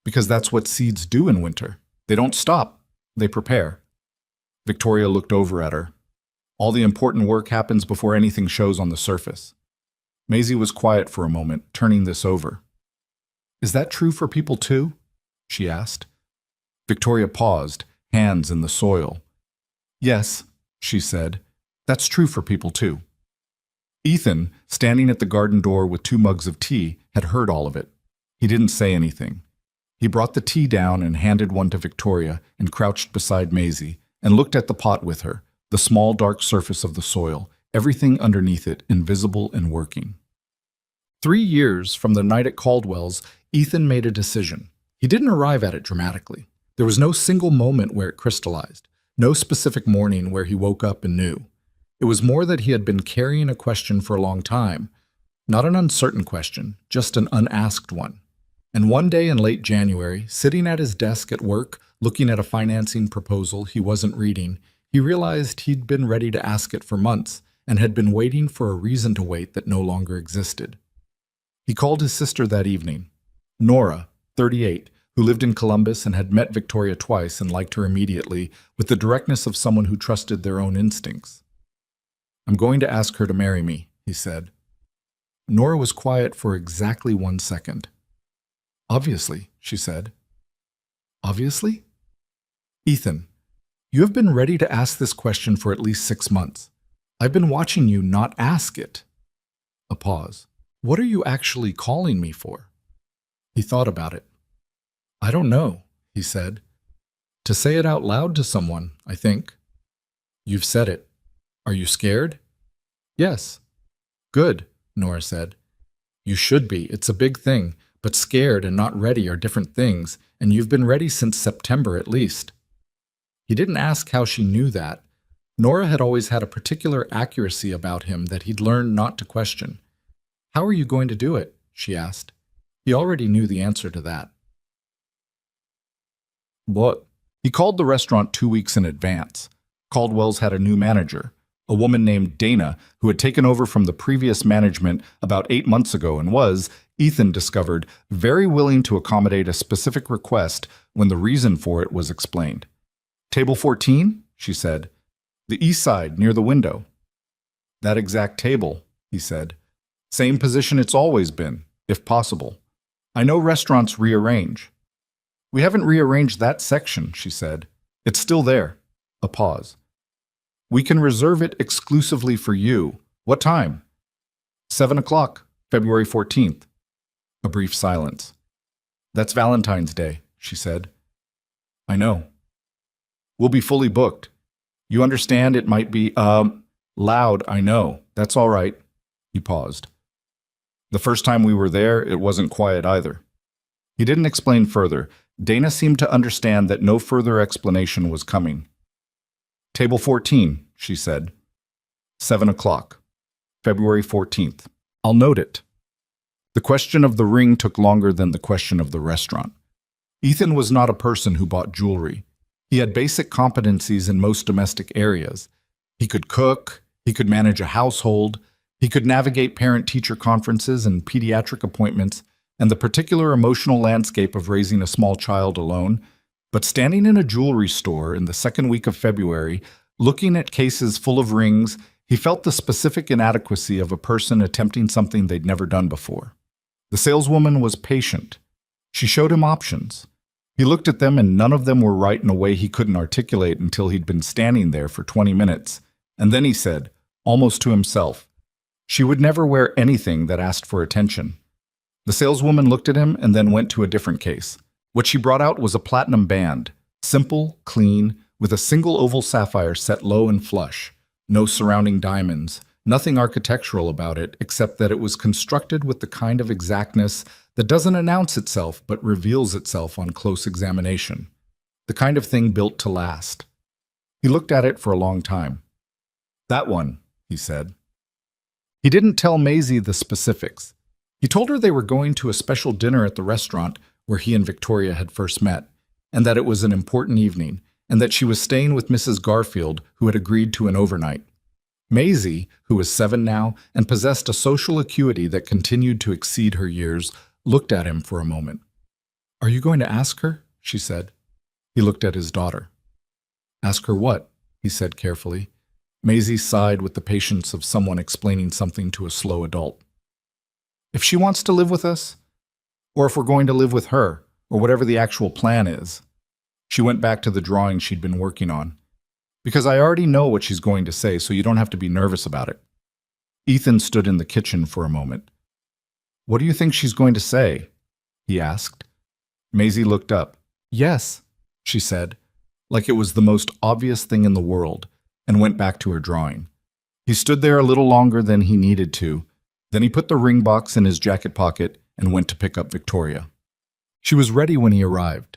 "Because that's what seeds do in winter. They don't stop, they prepare." Victoria looked over at her. "All the important work happens before anything shows on the surface." Maisie was quiet for a moment, turning this over. "Is that true for people too?" she asked. Victoria paused, hands in the soil. "Yes," she said, "that's true for people too." Ethan, standing at the garden door with 2 mugs of tea, had heard all of it. He didn't say anything. He brought the tea down and handed one to Victoria and crouched beside Maisie and looked at the pot with her, the small dark surface of the soil, everything underneath it invisible and working. 3 years from the night at Caldwell's, Ethan made a decision. He didn't arrive at it dramatically. There was no single moment where it crystallized, no specific morning where he woke up and knew. It was more that he had been carrying a question for a long time, not an uncertain question, just an unasked one. And one day in late January, sitting at his desk at work, looking at a financing proposal he wasn't reading, he realized he'd been ready to ask it for months and had been waiting for a reason to wait that no longer existed. He called his sister that evening, Nora, 38, who lived in Columbus and had met Victoria twice and liked her immediately with the directness of someone who trusted their own instincts. "I'm going to ask her to marry me," he said. Nora was quiet for exactly 1 second. "Obviously," she said. "Obviously?" "Ethan, you have been ready to ask this question for at least 6 months. I've been watching you not ask it." A pause. "What are you actually calling me for?" He thought about it. "I don't know," he said. "To say it out loud to someone, I think." "You've said it. Are you scared?" "Yes." "Good," Nora said. "You should be. It's a big thing, but scared and not ready are different things, and you've been ready since September at least." He didn't ask how she knew that. Nora had always had a particular accuracy about him that he'd learned not to question. "How are you going to do it?" she asked. He already knew the answer to that. What? He called the restaurant 2 weeks in advance. Caldwell's had a new manager, a woman named Dana, who had taken over from the previous management about 8 months ago and was, Ethan discovered, very willing to accommodate a specific request when the reason for it was explained. "Table 14, she said. "The east side, near the window." "That exact table," he said. "Same position it's always been, if possible. I know restaurants rearrange." "We haven't rearranged that section," she said. "It's still there." A pause. "We can reserve it exclusively for you. What time?" 7 o'clock, February 14th. A brief silence. "That's Valentine's Day," she said. "I know." "We'll be fully booked. You understand it might be, loud, I know. That's all right." He paused. The first time we were there, it wasn't quiet either. He didn't explain further. Dana seemed to understand that no further explanation was coming. Table 14, she said. 7 o'clock. February 14th. I'll note it. The question of the ring took longer than the question of the restaurant. Ethan was not a person who bought jewelry. He had basic competencies in most domestic areas. He could cook, he could manage a household, he could navigate parent-teacher conferences and pediatric appointments, and the particular emotional landscape of raising a small child alone. But standing in a jewelry store in the second week of February, looking at cases full of rings, he felt the specific inadequacy of a person attempting something they'd never done before. The saleswoman was patient. She showed him options. He looked at them and none of them were right in a way he couldn't articulate until he'd been standing there for 20 minutes. And then he said, almost to himself, she would never wear anything that asked for attention. The saleswoman looked at him and then went to a different case. What she brought out was a platinum band, simple, clean, with a single oval sapphire set low and flush, no surrounding diamonds, nothing architectural about it except that it was constructed with the kind of exactness that doesn't announce itself but reveals itself on close examination, the kind of thing built to last. He looked at it for a long time. That one, he said. He didn't tell Maisie the specifics. He told her they were going to a special dinner at the restaurant where he and Victoria had first met, and that it was an important evening, and that she was staying with Mrs. Garfield, who had agreed to an overnight. Maisie, who was 7 now and possessed a social acuity that continued to exceed her years, looked at him for a moment. Are you going to ask her? She said. He looked at his daughter. Ask her what? He said carefully. Maisie sighed with the patience of someone explaining something to a slow adult. If she wants to live with us, or if we're going to live with her, or whatever the actual plan is. She went back to the drawing she'd been working on. Because I already know what she's going to say, so you don't have to be nervous about it. Ethan stood in the kitchen for a moment. What do you think she's going to say? He asked. Maisie looked up. Yes, she said, like it was the most obvious thing in the world, and went back to her drawing. He stood there a little longer than he needed to. Then he put the ring box in his jacket pocket and went to pick up Victoria. She was ready when he arrived.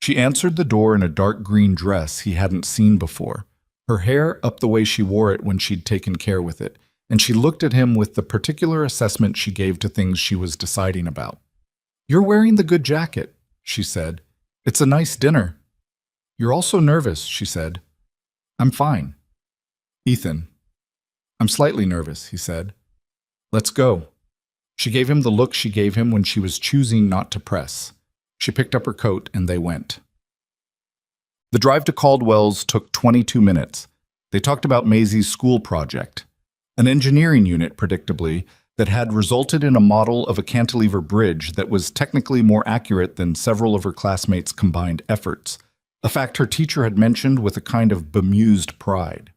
She answered the door in a dark green dress he hadn't seen before, her hair up the way she wore it when she'd taken care with it, and she looked at him with the particular assessment she gave to things she was deciding about. You're wearing the good jacket, she said. It's a nice dinner. You're also nervous, she said. I'm fine. Ethan. I'm slightly nervous, he said. Let's go. She gave him the look she gave him when she was choosing not to press. She picked up her coat and they went. The drive to Caldwell's took 22 minutes. They talked about Maisie's school project, an engineering unit, predictably, that had resulted in a model of a cantilever bridge that was technically more accurate than several of her classmates' combined efforts, a fact her teacher had mentioned with a kind of bemused pride.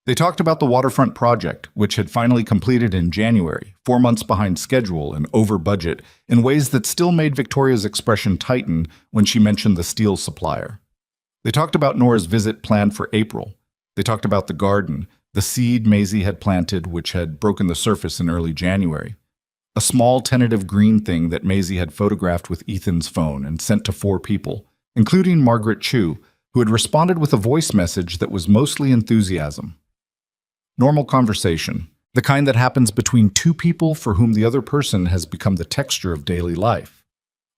They talked about the waterfront project, which had finally completed in January, 4 months behind schedule and over budget, in ways that still made Victoria's expression tighten when she mentioned the steel supplier. They talked about Nora's visit planned for April. They talked about the garden, the seed Maisie had planted, which had broken the surface in early January. A small tentative green thing that Maisie had photographed with Ethan's phone and sent to 4 people, including Margaret Chu, who had responded with a voice message that was mostly enthusiasm. Normal conversation, the kind that happens between 2 people for whom the other person has become the texture of daily life.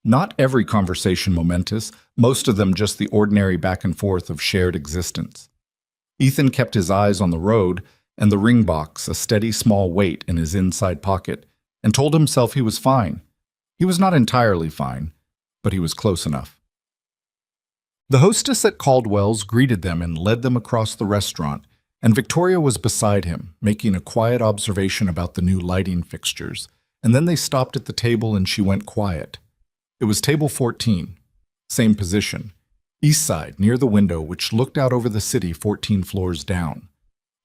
Not every conversation momentous, most of them just the ordinary back and forth of shared existence. Ethan kept his eyes on the road and the ring box, a steady small weight in his inside pocket, and told himself he was fine. He was not entirely fine, but he was close enough. The hostess at Caldwell's greeted them and led them across the restaurant, and Victoria was beside him, making a quiet observation about the new lighting fixtures, and then they stopped at the table and she went quiet. It was table 14, same position, east side, near the window which looked out over the city 14 floors down.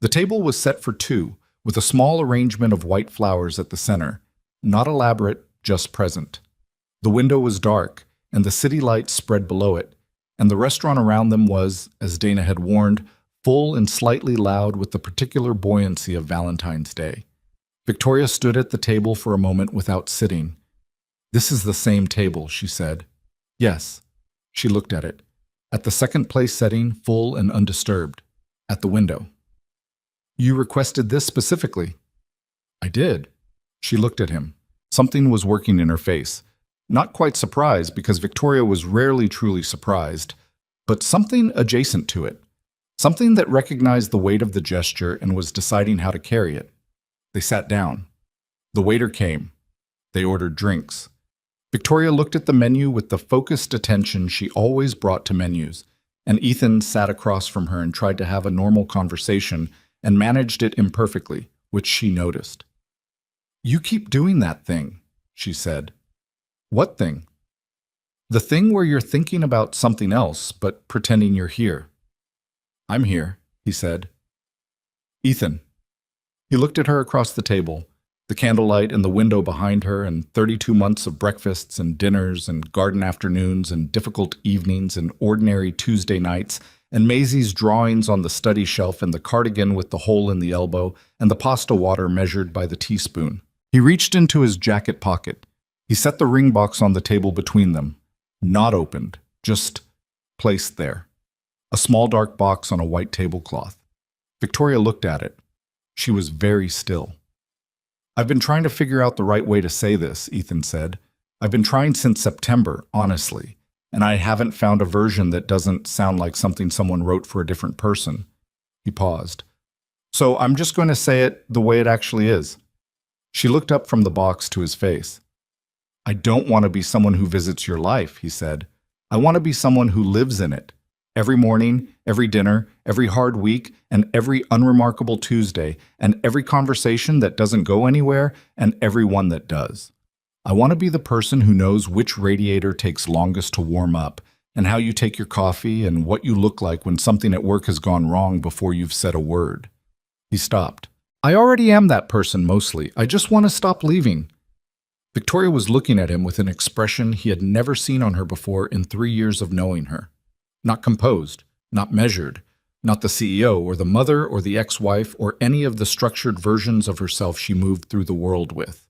The table was set for 2, with a small arrangement of white flowers at the center, not elaborate, just present. The window was dark, and the city lights spread below it, and the restaurant around them was, as Dana had warned, full and slightly loud with the particular buoyancy of Valentine's Day. Victoria stood at the table for a moment without sitting. "This is the same table," she said. "Yes." She looked at it. At the second place setting, full and undisturbed. At the window. "You requested this specifically?" "I did." She looked at him. Something was working in her face. Not quite surprised, because Victoria was rarely truly surprised, but something adjacent to it. Something that recognized the weight of the gesture and was deciding how to carry it. They sat down. The waiter came. They ordered drinks. Victoria looked at the menu with the focused attention she always brought to menus, and Ethan sat across from her and tried to have a normal conversation and managed it imperfectly, which she noticed. "You keep doing that thing," she said. "What thing?" "The thing where you're thinking about something else, but pretending you're here." "I'm here," he said. "Ethan." He looked at her across the table, the candlelight in the window behind her, and 32 months of breakfasts and dinners and garden afternoons and difficult evenings and ordinary Tuesday nights, and Maisie's drawings on the study shelf and the cardigan with the hole in the elbow and the pasta water measured by the teaspoon. He reached into his jacket pocket. He set the ring box on the table between them, not opened, just placed there. A small dark box on a white tablecloth. Victoria looked at it. She was very still. "I've been trying to figure out the right way to say this," Ethan said. "I've been trying since September, honestly, and I haven't found a version that doesn't sound like something someone wrote for a different person." He paused. "So I'm just going to say it the way it actually is." She looked up from the box to his face. "I don't want to be someone who visits your life," he said. "I want to be someone who lives in it. Every morning, every dinner, every hard week, and every unremarkable Tuesday, and every conversation that doesn't go anywhere, and every one that does. I want to be the person who knows which radiator takes longest to warm up, and how you take your coffee, and what you look like when something at work has gone wrong before you've said a word." He stopped. "I already am that person mostly. I just want to stop leaving." Victoria was looking at him with an expression he had never seen on her before in 3 years of knowing her. Not composed, not measured, not the CEO or the mother or the ex-wife or any of the structured versions of herself she moved through the world with.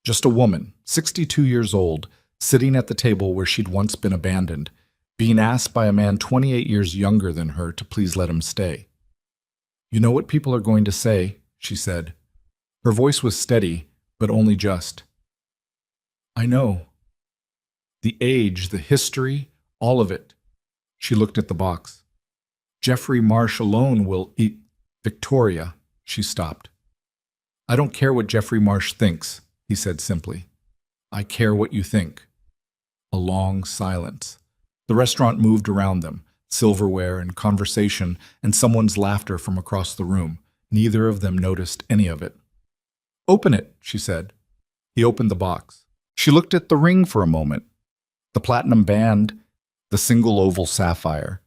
Just a woman, 62 years old, sitting at the table where she'd once been abandoned, being asked by a man 28 years younger than her to please let him stay. "You know what people are going to say," she said. Her voice was steady, but only just. "I know. The age, the history, all of it." She looked at the box. "Jeffrey Marsh alone will eat." "Victoria," she stopped. "I don't care what Jeffrey Marsh thinks," he said simply. "I care what you think." A long silence. The restaurant moved around them, silverware and conversation and someone's laughter from across the room. Neither of them noticed any of it. "Open it," she said. He opened the box. She looked at the ring for a moment. The platinum band, the single oval sapphire.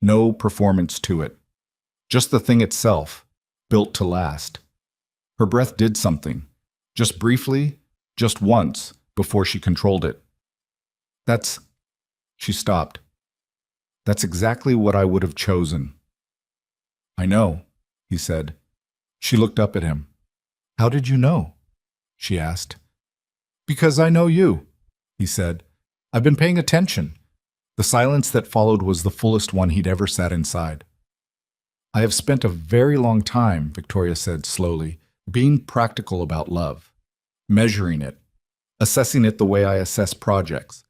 No performance to it. Just the thing itself, built to last. Her breath did something. Just briefly, just once, before she controlled it. "That's..." She stopped. "That's exactly what I would have chosen." "I know," he said. She looked up at him. "How did you know?" she asked. "Because I know you," he said. "I've been paying attention." The silence that followed was the fullest one he'd ever sat inside. "I have spent a very long time," Victoria said slowly, "being practical about love, measuring it, assessing it the way I assess projects,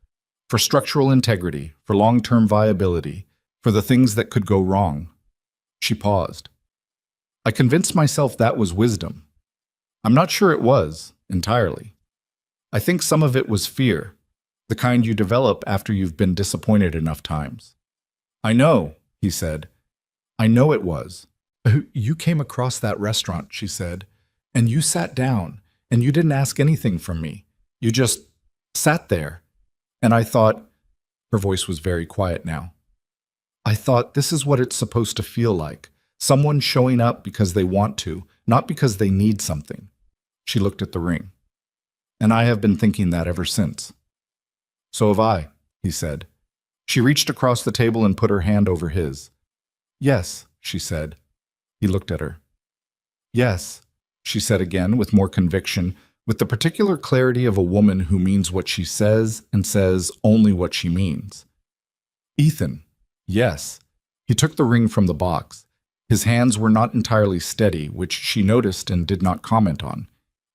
for structural integrity, for long-term viability, for the things that could go wrong." She paused. "I convinced myself that was wisdom. I'm not sure it was, entirely. I think some of it was fear. The kind you develop after you've been disappointed enough times." "I know," he said. "I know it was." "You came across that restaurant," she said, "and you sat down, and you didn't ask anything from me. You just sat there. And I thought," her voice was very quiet now, "I thought this is what it's supposed to feel like. Someone showing up because they want to, not because they need something." She looked at the ring. "And I have been thinking that ever since." "So have I," he said. She reached across the table and put her hand over his. "Yes," she said. He looked at her. "Yes," she said again with more conviction, with the particular clarity of a woman who means what she says and says only what she means. Ethan. Yes. He took the ring from the box. His hands were not entirely steady, which she noticed and did not comment on.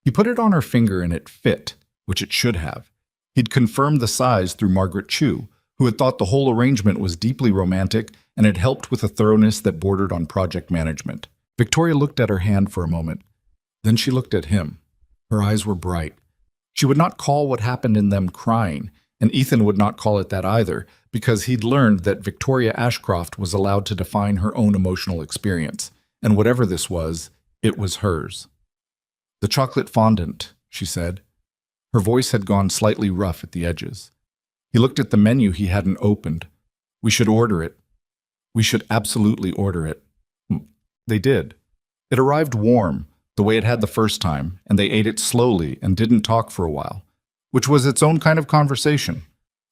He put it on her finger and it fit, which it should have. He'd confirmed the size through Margaret Chu, who had thought the whole arrangement was deeply romantic and had helped with a thoroughness that bordered on project management. Victoria looked at her hand for a moment. Then she looked at him. Her eyes were bright. She would not call what happened in them crying, and Ethan would not call it that either, because he'd learned that Victoria Ashcroft was allowed to define her own emotional experience, and whatever this was, it was hers. "The chocolate fondant," she said. Her voice had gone slightly rough at the edges. He looked at the menu he hadn't opened. "We should order it. We should absolutely order it." They did. It arrived warm, the way it had the first time, and they ate it slowly and didn't talk for a while, which was its own kind of conversation.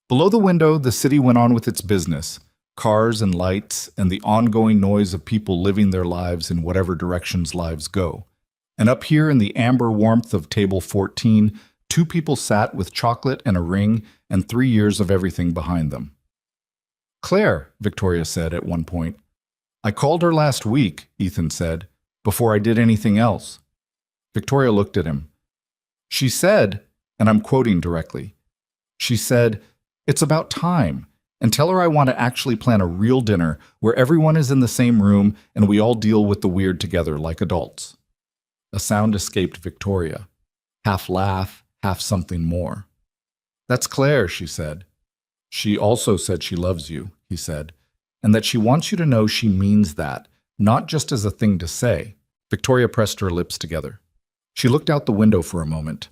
Below the window, the city went on with its business, cars and lights, and the ongoing noise of people living their lives in whatever directions lives go. And up here in the amber warmth of table 14, two people sat with chocolate and a ring and 3 years of everything behind them. "Claire," Victoria said at one point. "I called her last week," Ethan said, "before I did anything else." Victoria looked at him. "She said," and I'm quoting directly, "she said, 'It's about time, and tell her I want to actually plan a real dinner where everyone is in the same room and we all deal with the weird together like adults.'" A sound escaped Victoria, half laugh, half something more. "That's Claire," she said. "She also said she loves you," he said, "and that she wants you to know she means that, not just as a thing to say." Victoria pressed her lips together. She looked out the window for a moment.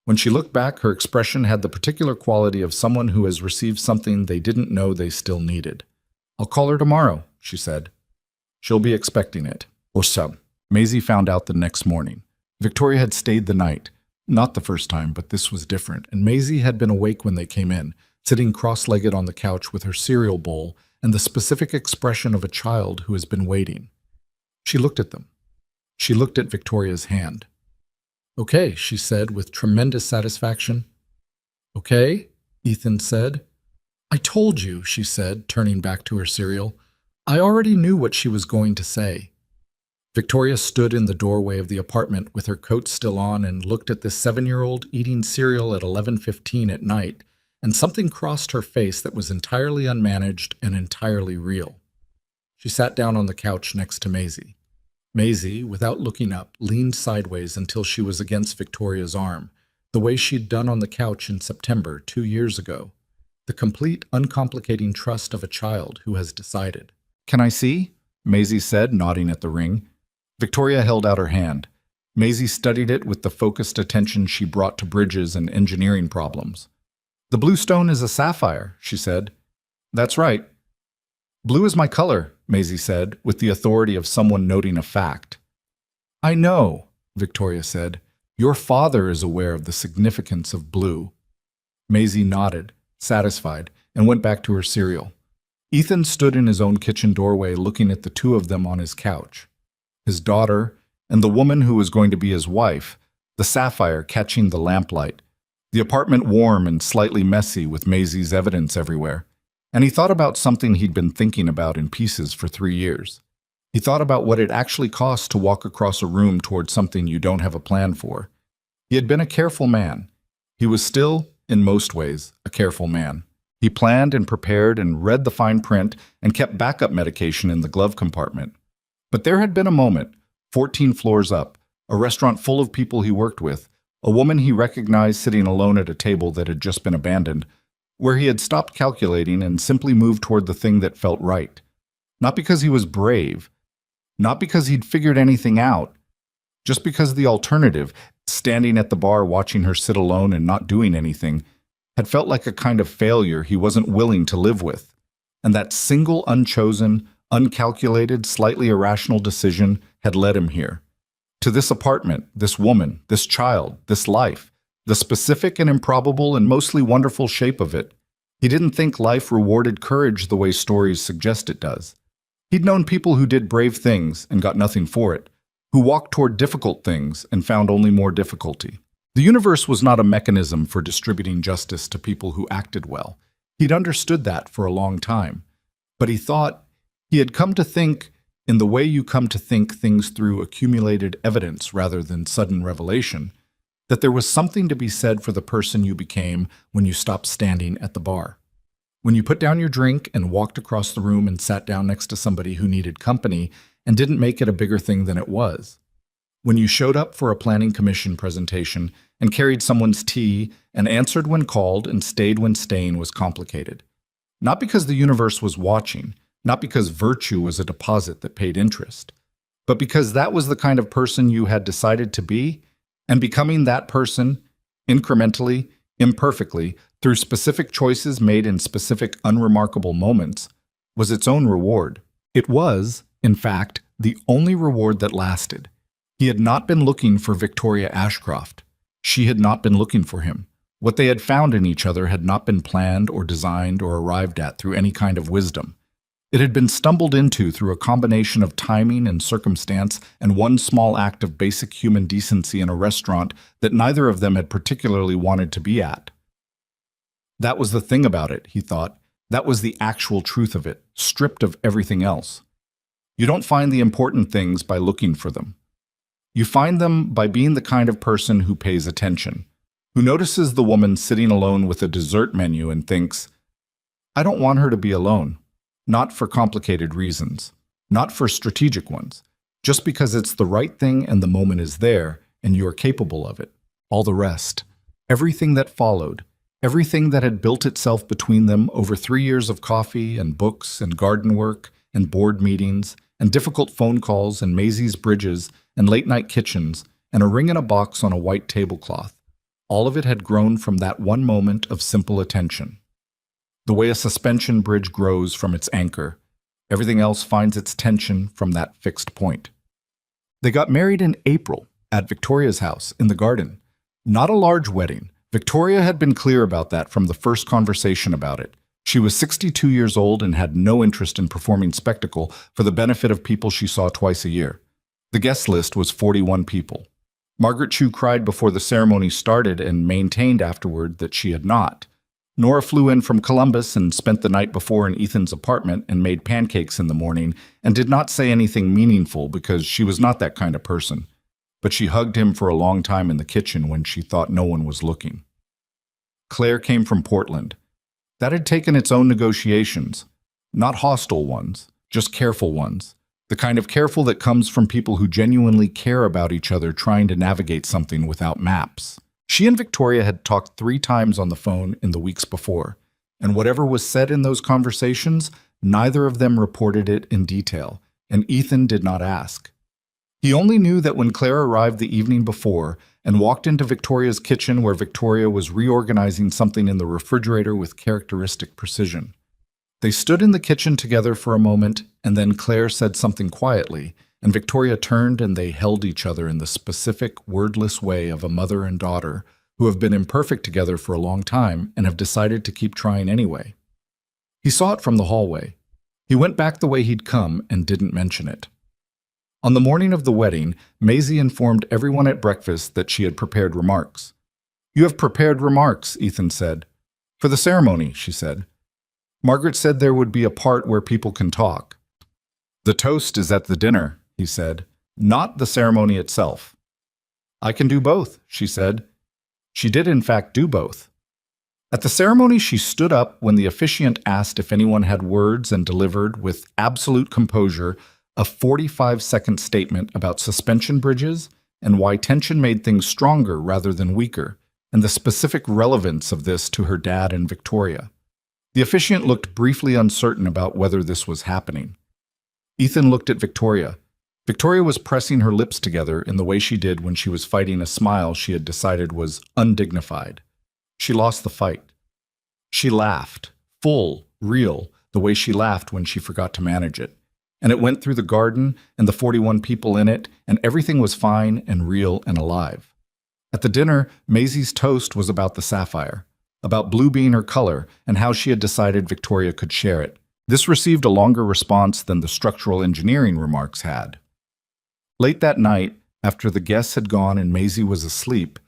When she looked back, her expression had the particular quality of someone who has received something they didn't know they still needed. "I'll call her tomorrow," she said. "She'll be expecting it." Or some. Maisie found out the next morning. Victoria had stayed the night. Not the first time, but this was different, and Maisie had been awake when they came in, sitting cross-legged on the couch with her cereal bowl and the specific expression of a child who has been waiting. She looked at them. She looked at Victoria's hand. "Okay," she said with tremendous satisfaction. "Okay," Ethan said. "I told you," she said, turning back to her cereal. "I already knew what she was going to say." Victoria stood in the doorway of the apartment with her coat still on and looked at this 7-year-old eating cereal at 11:15 at night, and something crossed her face that was entirely unmanaged and entirely real. She sat down on the couch next to Maisie. Maisie, without looking up, leaned sideways until she was against Victoria's arm, the way she'd done on the couch in September 2 years ago. The complete, uncomplicating trust of a child who has decided. "Can I see?" Maisie said, nodding at the ring. Victoria held out her hand. Maisie studied it with the focused attention she brought to bridges and engineering problems. "The blue stone is a sapphire," she said. "That's right." "Blue is my color," Maisie said, with the authority of someone noting a fact. "I know," Victoria said. "Your father is aware of the significance of blue." Maisie nodded, satisfied, and went back to her cereal. Ethan stood in his own kitchen doorway looking at the two of them on his couch. His daughter, and the woman who was going to be his wife, the sapphire catching the lamplight, the apartment warm and slightly messy with Maisie's evidence everywhere. And he thought about something he'd been thinking about in pieces for 3 years. He thought about what it actually costs to walk across a room toward something you don't have a plan for. He had been a careful man. He was still, in most ways, a careful man. He planned and prepared and read the fine print and kept backup medication in the glove compartment. But there had been a moment, 14 floors up, a restaurant full of people he worked with, a woman he recognized sitting alone at a table that had just been abandoned, where he had stopped calculating and simply moved toward the thing that felt right. Not because he was brave, not because he'd figured anything out, just because the alternative, standing at the bar watching her sit alone and not doing anything, had felt like a kind of failure he wasn't willing to live with. And that single unchosen, uncalculated, slightly irrational decision had led him here. To this apartment, this woman, this child, this life, the specific and improbable and mostly wonderful shape of it. He didn't think life rewarded courage the way stories suggest it does. He'd known people who did brave things and got nothing for it, who walked toward difficult things and found only more difficulty. The universe was not a mechanism for distributing justice to people who acted well. He'd understood that for a long time. But he had come to think, in the way you come to think things through accumulated evidence rather than sudden revelation, that there was something to be said for the person you became when you stopped standing at the bar. When you put down your drink and walked across the room and sat down next to somebody who needed company and didn't make it a bigger thing than it was. When you showed up for a planning commission presentation and carried someone's tea and answered when called and stayed when staying was complicated. Not because the universe was watching, not because virtue was a deposit that paid interest, but because that was the kind of person you had decided to be, and becoming that person, incrementally, imperfectly, through specific choices made in specific unremarkable moments, was its own reward. It was, in fact, the only reward that lasted. He had not been looking for Victoria Ashcroft. She had not been looking for him. What they had found in each other had not been planned or designed or arrived at through any kind of wisdom. It had been stumbled into through a combination of timing and circumstance and one small act of basic human decency in a restaurant that neither of them had particularly wanted to be at. That was the thing about it, he thought. That was the actual truth of it, stripped of everything else. You don't find the important things by looking for them. You find them by being the kind of person who pays attention, who notices the woman sitting alone with a dessert menu and thinks, I don't want her to be alone. Not for complicated reasons, not for strategic ones, just because it's the right thing and the moment is there and you are capable of it. All the rest, everything that followed, everything that had built itself between them over 3 years of coffee and books and garden work and board meetings and difficult phone calls and Maisie's bridges and late-night kitchens and a ring in a box on a white tablecloth, all of it had grown from that one moment of simple attention. The way a suspension bridge grows from its anchor, everything else finds its tension from that fixed point. They got married in April at Victoria's house in the garden. Not a large wedding. Victoria had been clear about that from the first conversation about it. She was 62 years old and had no interest in performing spectacle for the benefit of people she saw twice a year. The guest list was 41 people. Margaret Chu cried before the ceremony started and maintained afterward that she had not. Nora flew in from Columbus and spent the night before in Ethan's apartment and made pancakes in the morning and did not say anything meaningful because she was not that kind of person. But she hugged him for a long time in the kitchen when she thought no one was looking. Claire came from Portland. That had taken its own negotiations. Not hostile ones, just careful ones. The kind of careful that comes from people who genuinely care about each other trying to navigate something without maps. She and Victoria had talked 3 times on the phone in the weeks before, and whatever was said in those conversations, neither of them reported it in detail, and Ethan did not ask. He only knew that when Claire arrived the evening before and walked into Victoria's kitchen where Victoria was reorganizing something in the refrigerator with characteristic precision. They stood in the kitchen together for a moment, and then Claire said something quietly, and Victoria turned and they held each other in the specific, wordless way of a mother and daughter who have been imperfect together for a long time and have decided to keep trying anyway. He saw it from the hallway. He went back the way he'd come and didn't mention it. On the morning of the wedding, Maisie informed everyone at breakfast that she had prepared remarks. You have prepared remarks, Ethan said. For the ceremony, she said. Margaret said there would be a part where people can talk. The toast is at the dinner, he said, not the ceremony itself. I can do both, she said. She did in fact do both. At the ceremony, she stood up when the officiant asked if anyone had words and delivered, with absolute composure, a 45-second statement about suspension bridges and why tension made things stronger rather than weaker, and the specific relevance of this to her dad and Victoria. The officiant looked briefly uncertain about whether this was happening. Ethan looked at Victoria. Victoria was pressing her lips together in the way she did when she was fighting a smile she had decided was undignified. She lost the fight. She laughed, full, real, the way she laughed when she forgot to manage it. And it went through the garden and the 41 people in it, and everything was fine and real and alive. At the dinner, Maisie's toast was about the sapphire, about blue being her color and how she had decided Victoria could share it. This received a longer response than the structural engineering remarks had. Late that night, after the guests had gone and Maisie was asleep,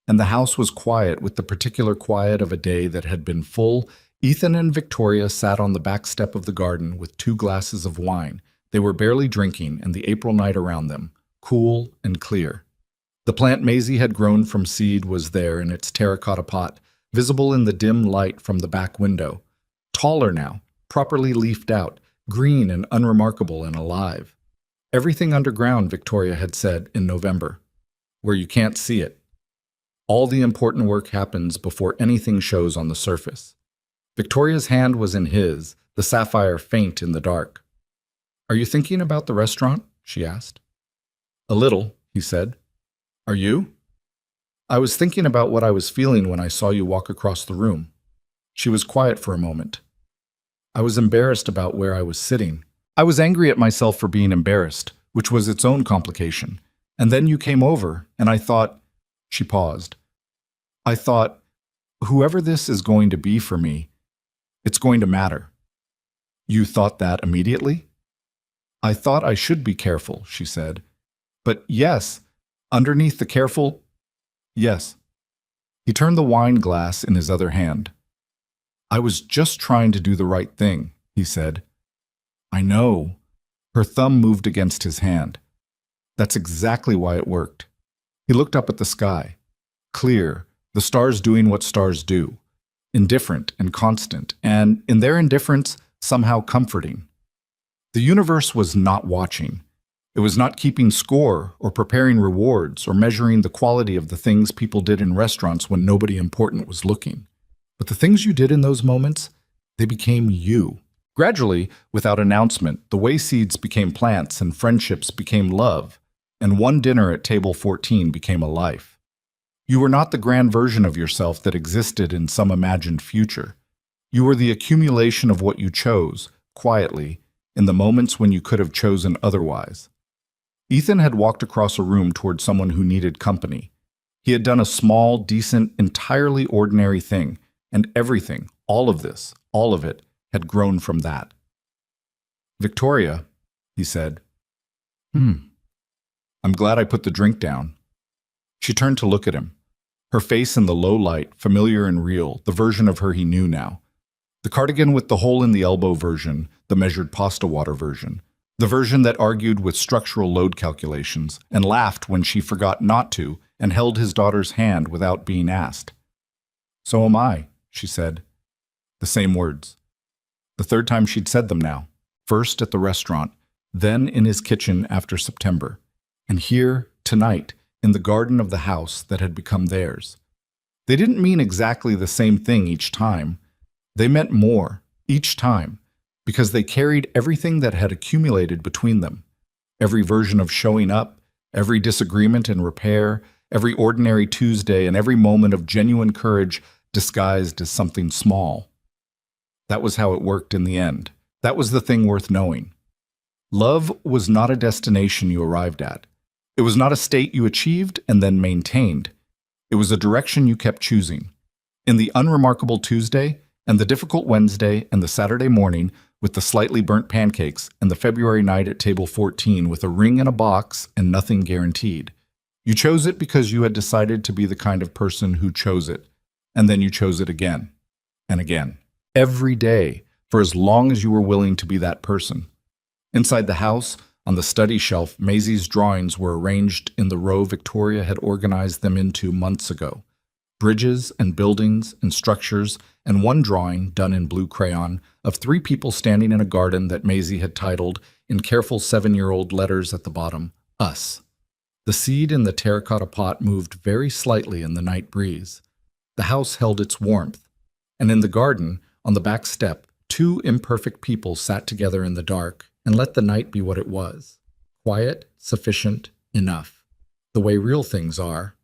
and the house was quiet with the particular quiet of a day that had been full, Ethan and Victoria sat on the back step of the garden with 2 glasses of wine. They were barely drinking, and the April night around them, cool and clear. The plant Maisie had grown from seed was there in its terracotta pot, visible in the dim light from the back window. Taller now, properly leafed out, green and unremarkable and alive. Everything underground, Victoria had said in November, where you can't see it. All the important work happens before anything shows on the surface. Victoria's hand was in his, the sapphire faint in the dark. "Are you thinking about the restaurant?" she asked. "A little," he said. "Are you?" "I was thinking about what I was feeling when I saw you walk across the room." She was quiet for a moment. "I was embarrassed about where I was sitting. I was angry at myself for being embarrassed, which was its own complication. And then you came over, and I thought—" She paused. "I thought, whoever this is going to be for me, it's going to matter." "You thought that immediately?" "I thought I should be careful," she said. "But yes, underneath the careful, yes." He turned the wine glass in his other hand. "I was just trying to do the right thing," he said. "I know." Her thumb moved against his hand. "That's exactly why it worked." He looked up at the sky. Clear, the stars doing what stars do. Indifferent and constant, and in their indifference, somehow comforting. The universe was not watching. It was not keeping score or preparing rewards or measuring the quality of the things people did in restaurants when nobody important was looking. But the things you did in those moments, they became you. Gradually, without announcement, the way seeds became plants and friendships became love, and one dinner at table 14 became a life. You were not the grand version of yourself that existed in some imagined future. You were the accumulation of what you chose, quietly, in the moments when you could have chosen otherwise. Ethan had walked across a room toward someone who needed company. He had done a small, decent, entirely ordinary thing, and everything, all of this, all of it, had grown from that. "Victoria," he said. I'm glad I put the drink down." She turned to look at him. Her face in the low light, familiar and real, the version of her he knew now. The cardigan with the hole in the elbow version, the measured pasta water version. The version that argued with structural load calculations and laughed when she forgot not to and held his daughter's hand without being asked. "So am I," she said. The same words. The third time she'd said them now. First at the restaurant, then in his kitchen after September. And here, tonight, in the garden of the house that had become theirs. They didn't mean exactly the same thing each time. They meant more, each time, because they carried everything that had accumulated between them. Every version of showing up, every disagreement and repair, every ordinary Tuesday, and every moment of genuine courage disguised as something small. That was how it worked in the end. That was the thing worth knowing. Love was not a destination you arrived at. It was not a state you achieved and then maintained. It was a direction you kept choosing. In the unremarkable Tuesday, and the difficult Wednesday, and the Saturday morning, with the slightly burnt pancakes, and the February night at table 14 with a ring in a box and nothing guaranteed. You chose it because you had decided to be the kind of person who chose it, and then you chose it again, and again. Every day, for as long as you were willing to be that person. Inside the house, on the study shelf, Maisie's drawings were arranged in the row Victoria had organized them into months ago. Bridges and buildings and structures, and one drawing, done in blue crayon, of 3 people standing in a garden that Maisie had titled, in careful 7-year-old letters at the bottom, "Us." The seed in the terracotta pot moved very slightly in the night breeze. The house held its warmth. And in the garden, on the back step, 2 imperfect people sat together in the dark and let the night be what it was. Quiet, sufficient, enough. The way real things are,